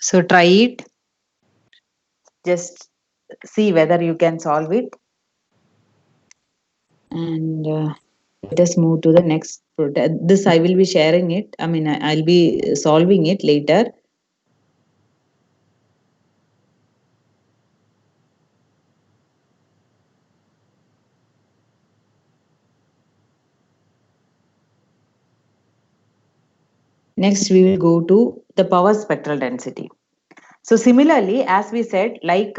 So try it. Just see whether you can solve it. And let us move to the next product. This I will be sharing it. I mean, I'll be solving it later. Next, we will go to the power spectral density. So similarly, as we said, like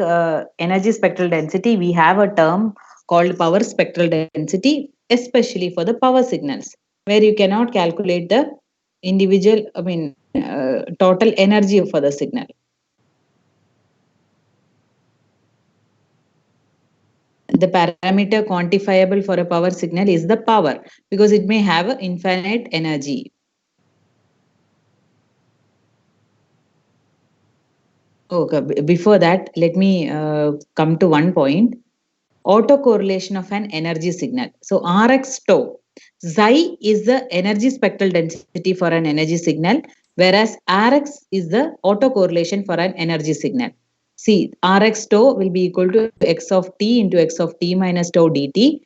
energy spectral density, we have a term called power spectral density, especially for the power signals, where you cannot calculate the individual, total energy for the signal. The parameter quantifiable for a power signal is the power, because it may have an infinite energy. Okay, before that, let me come to one point. Autocorrelation of an energy signal. So Rx tau, Xi is the energy spectral density for an energy signal, whereas Rx is the autocorrelation for an energy signal. See, Rx tau will be equal to x of t into x of t minus tau dt.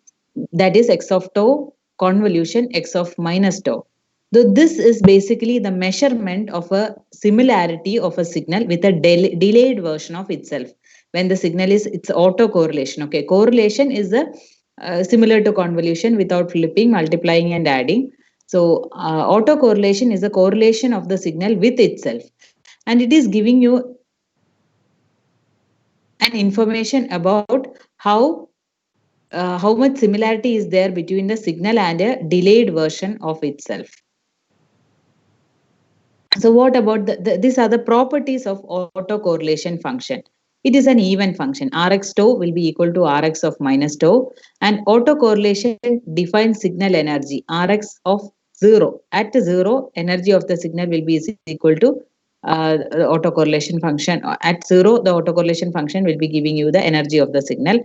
That is x of tau convolution x of minus tau. So this is basically the measurement of a similarity of a signal with a delayed version of itself. When the signal is, it's autocorrelation. Okay, correlation is a similar to convolution without flipping, multiplying, and adding. So autocorrelation is a correlation of the signal with itself, and it is giving you an information about how much similarity is there between the signal and a delayed version of itself. So what about these are the properties of autocorrelation function. It is an even function. Rx tau will be equal to Rx of minus tau, and autocorrelation defines signal energy. Rx of 0. At 0, energy of the signal will be equal to autocorrelation function. At 0, the autocorrelation function will be giving you the energy of the signal.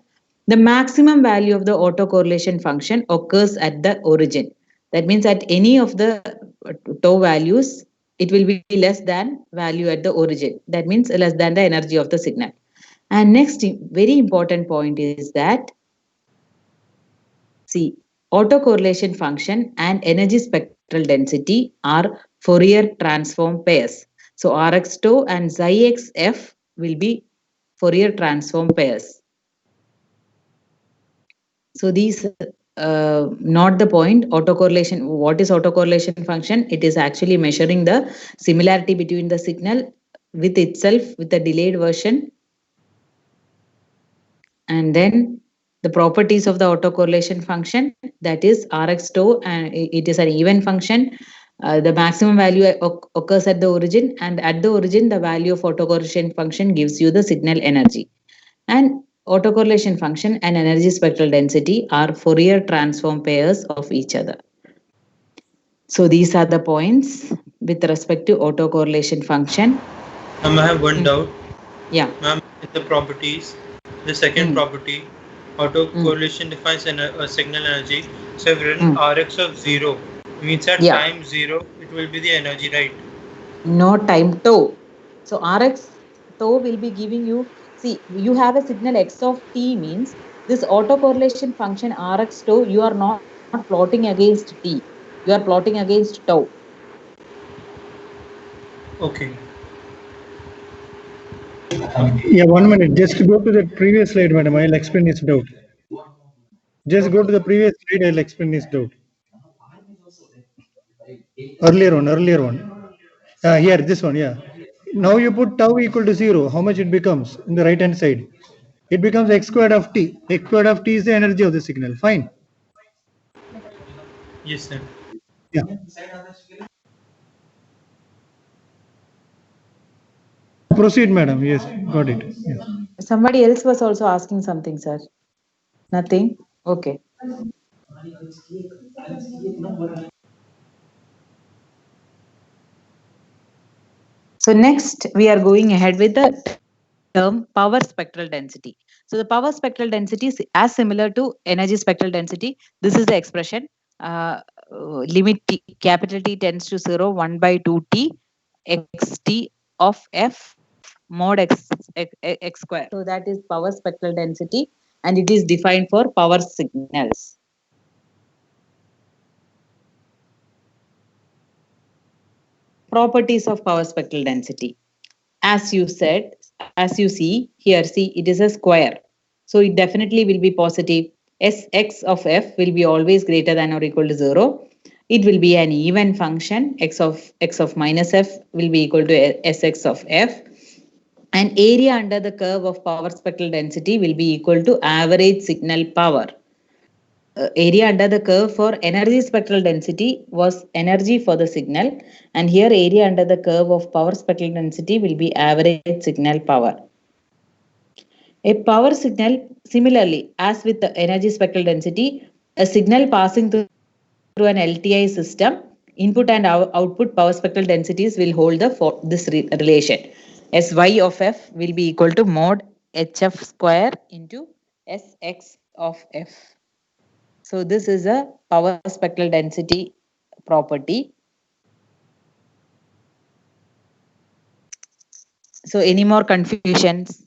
The maximum value of the autocorrelation function occurs at the origin. That means at any of the tau values, it will be less than value at the origin. That means less than the energy of the signal. And next, very important point is that, see, autocorrelation function and energy spectral density are Fourier transform pairs. So Rx tau and Xi(x)f will be Fourier transform pairs. So these not the point. Autocorrelation, what is autocorrelation function? It is actually measuring the similarity between the signal with itself with a delayed version. And then the properties of the autocorrelation function, that is Rx tau, and it is an even function. The maximum value occurs at the origin, and at the origin the value of autocorrelation function gives you the signal energy. And autocorrelation function and energy spectral density are Fourier transform pairs of each other. So these are the points with respect to autocorrelation function. I have one doubt. Yeah. Ma'am, in the properties, the second property, autocorrelation defines a signal energy. So if written Rx of 0 means at time 0, it will be the energy, right? No, time tau. So Rx tau will be giving you, see, you have a signal x of t, means this autocorrelation function Rx tau, you are not plotting against t, you are plotting against tau. Okay. Yeah, 1 minute. Just go to the previous slide, madam. I'll explain this doubt. Just go to the previous slide. I'll explain this doubt. Earlier one. Here, this one. Yeah. Now you put tau equal to 0. How much it becomes in the right hand side? It becomes x squared of t. X squared of t is the energy of the signal. Fine. Yes, sir. Yeah. Proceed, madam. Yes, got it. Yeah. Somebody else was also asking something, sir. Nothing? Okay. So next we are going ahead with the term power spectral density. So the power spectral density is as similar to energy spectral density. This is the expression. Limit t, capital T tends to 0, 1 by 2t xt of f mod x square. So that is power spectral density, and it is defined for power signals. Properties of power spectral density. As you said, as you see here, see, it is a square. So it definitely will be positive. Sx of f will be always greater than or equal to 0. it will be an even function. X of minus f will be equal to Sx of f. And area under the curve of power spectral density will be equal to average signal power. Area under the curve for energy spectral density was energy for the signal, and here area under the curve of power spectral density will be average signal power. A power signal, similarly, as with the energy spectral density, a signal passing through an LTI system, input and output power spectral densities will hold this relation. Sy of f will be equal to mod hf square into Sx of f. So this is a power spectral density property. So any more confusions?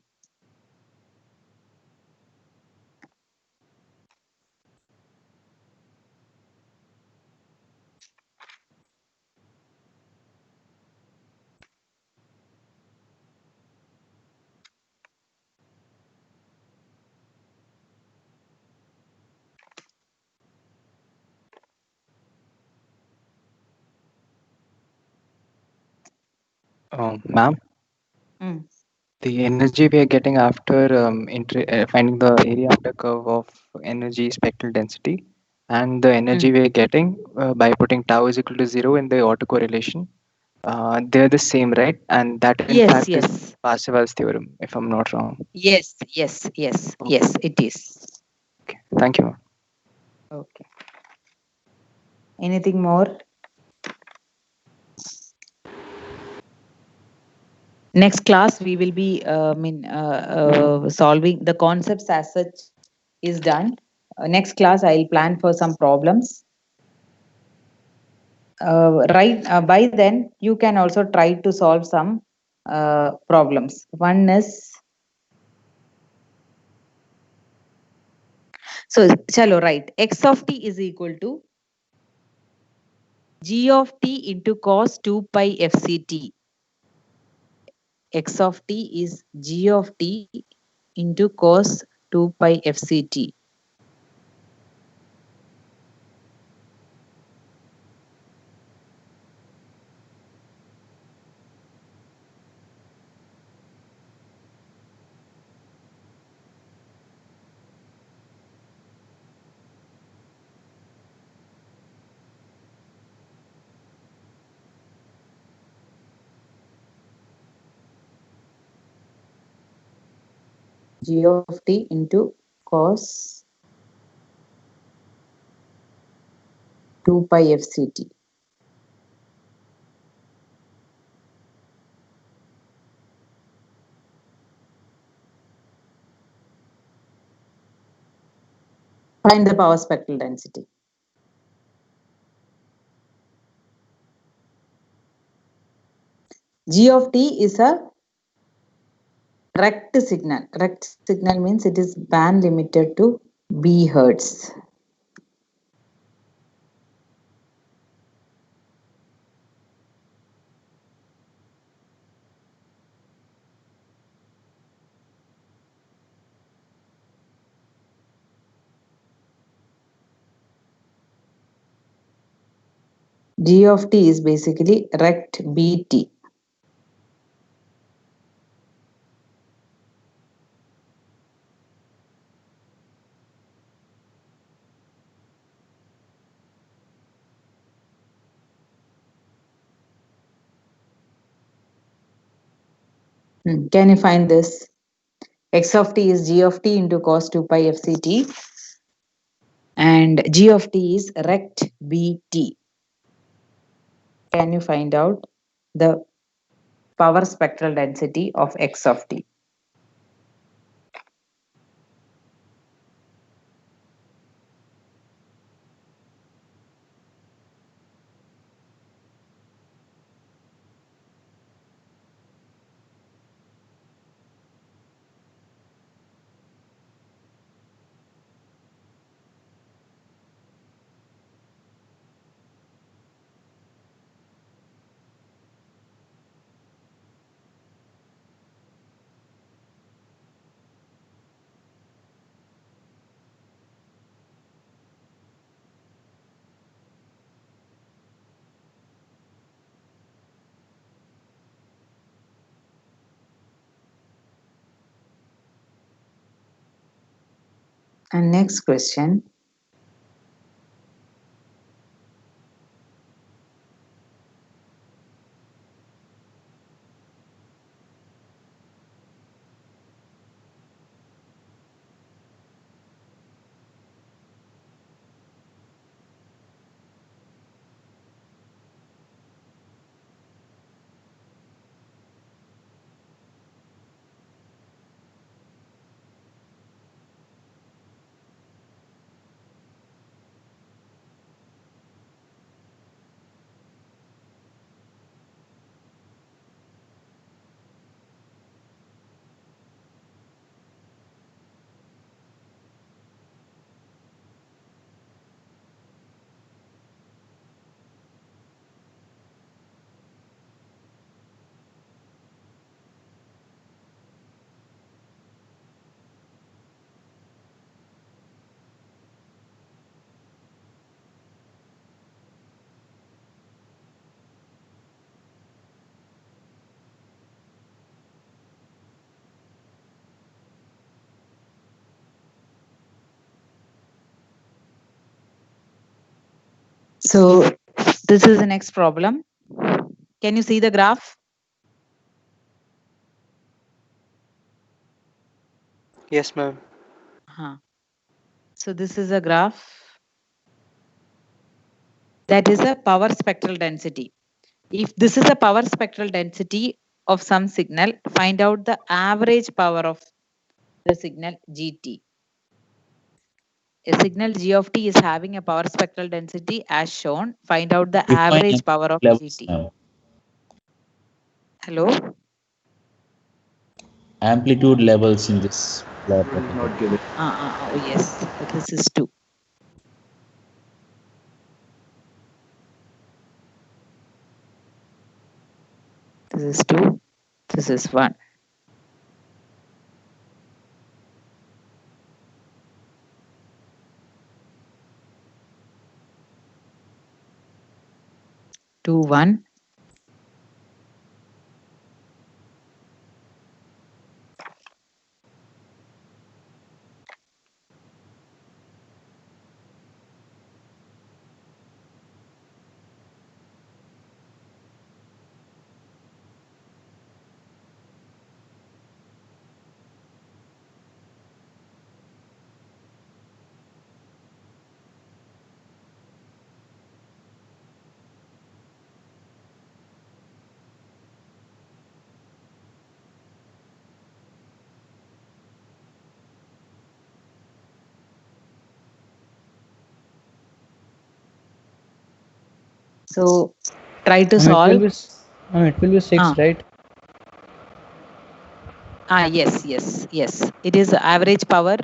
Ma'am, Mm. the energy we are getting after finding the area under curve of energy spectral density and the energy we are getting by putting tau is equal to 0 in the autocorrelation, they're the same, right? And that in Yes, fact is yes. Parseval's theorem, if I'm not wrong. Yes, it is. Okay, thank you. Okay. Anything more? Next class we will be solving the concepts as such is done. Next class I'll plan for some problems. By then you can also try to solve some problems. One is, so chalo, right, x of t is equal to g of t into cos 2 pi fct. X of t is g of t into cos 2 pi fct. G of t into cos 2 pi fct. Find the power spectral density. G of t is a rect signal. Rect signal means it is band limited to B hertz. G of t is basically rect BT. Can you find this? X of t is G of t into cos 2 pi fct, and G of t is rect BT. Can you find out the power spectral density of X of t? And next question. So this is the next problem. Can you see the graph? Yes, ma'am. So this is a graph that is a power spectral density. If this is a power spectral density of some signal, find out the average power of the signal GT. A signal G of T is having a power spectral density as shown. Find out the Define average power of levels GT. now. Hello? Amplitude levels in this plot. Not given. Oh yes, this is 2. This is 2. This is 1. Two, 1. So try to solve. It will be 6, right? Yes. It is average power.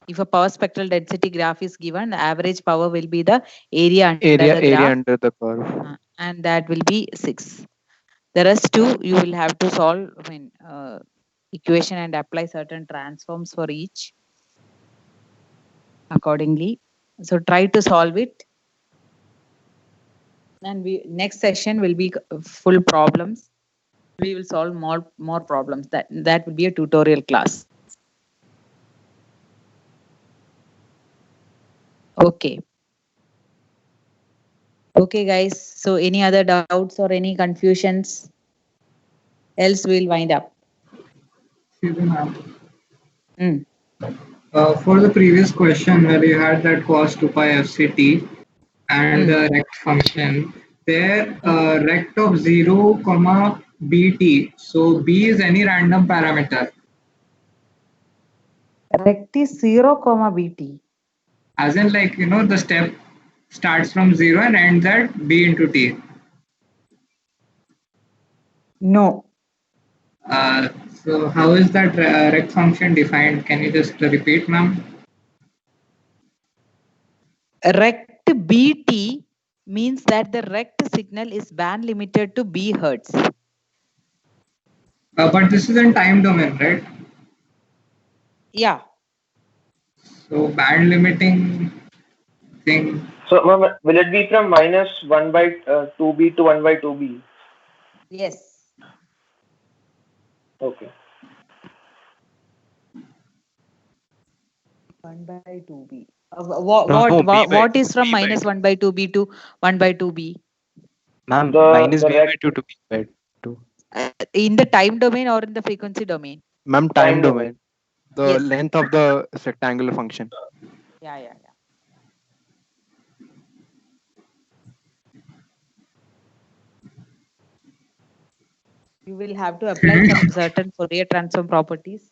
If a power spectral density graph is given, the average power will be the area under the graph. Area under the curve. And that will be 6. The rest 2 you will have to solve equation and apply certain transforms for each accordingly. So try to solve it. And next session will be full problems. We will solve more problems. That will be a tutorial class. Okay. Okay, guys. So any other doubts or any confusions? Else we'll wind up. For the previous question where you had that cos 2 pi fct and the rect function, there rect of 0 comma bt. So b is any random parameter. Rect is 0 comma bt. As in, like, the step starts from 0 and ends at b into t. No. So how is that rect function defined? Can you just repeat, ma'am? Rect bt means that the rect signal is band limited to b hertz. But this is in time domain, right? Yeah. So band limiting thing. So will it be from minus 1 by 2b to 1 by 2b? Yes. Okay. 1 by 2b. No, B by What 2. is from B by minus 2. 1 by 2b to 1 by 2b? Ma'am, The minus the B red by 2 to B by 2. In the time domain or in the frequency domain? Ma'am, time time domain. domain. The Yes. length of the rectangular function. Yeah. You will have to apply some certain Fourier transform properties.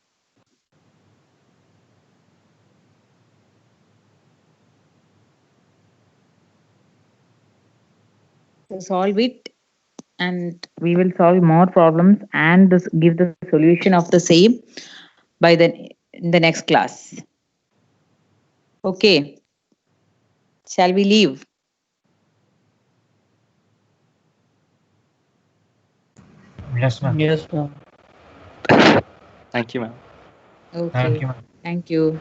So solve it, and we will solve more problems and give the solution of the same by in the next class. Okay. Shall we leave? Yes, ma'am. Yes, ma'am. Thank you, ma'am. Okay. Thank you, ma'am. Thank you.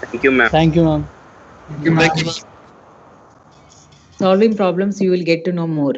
Thank you, ma'am. Thank you, ma'am. Solving problems, you will get to know more.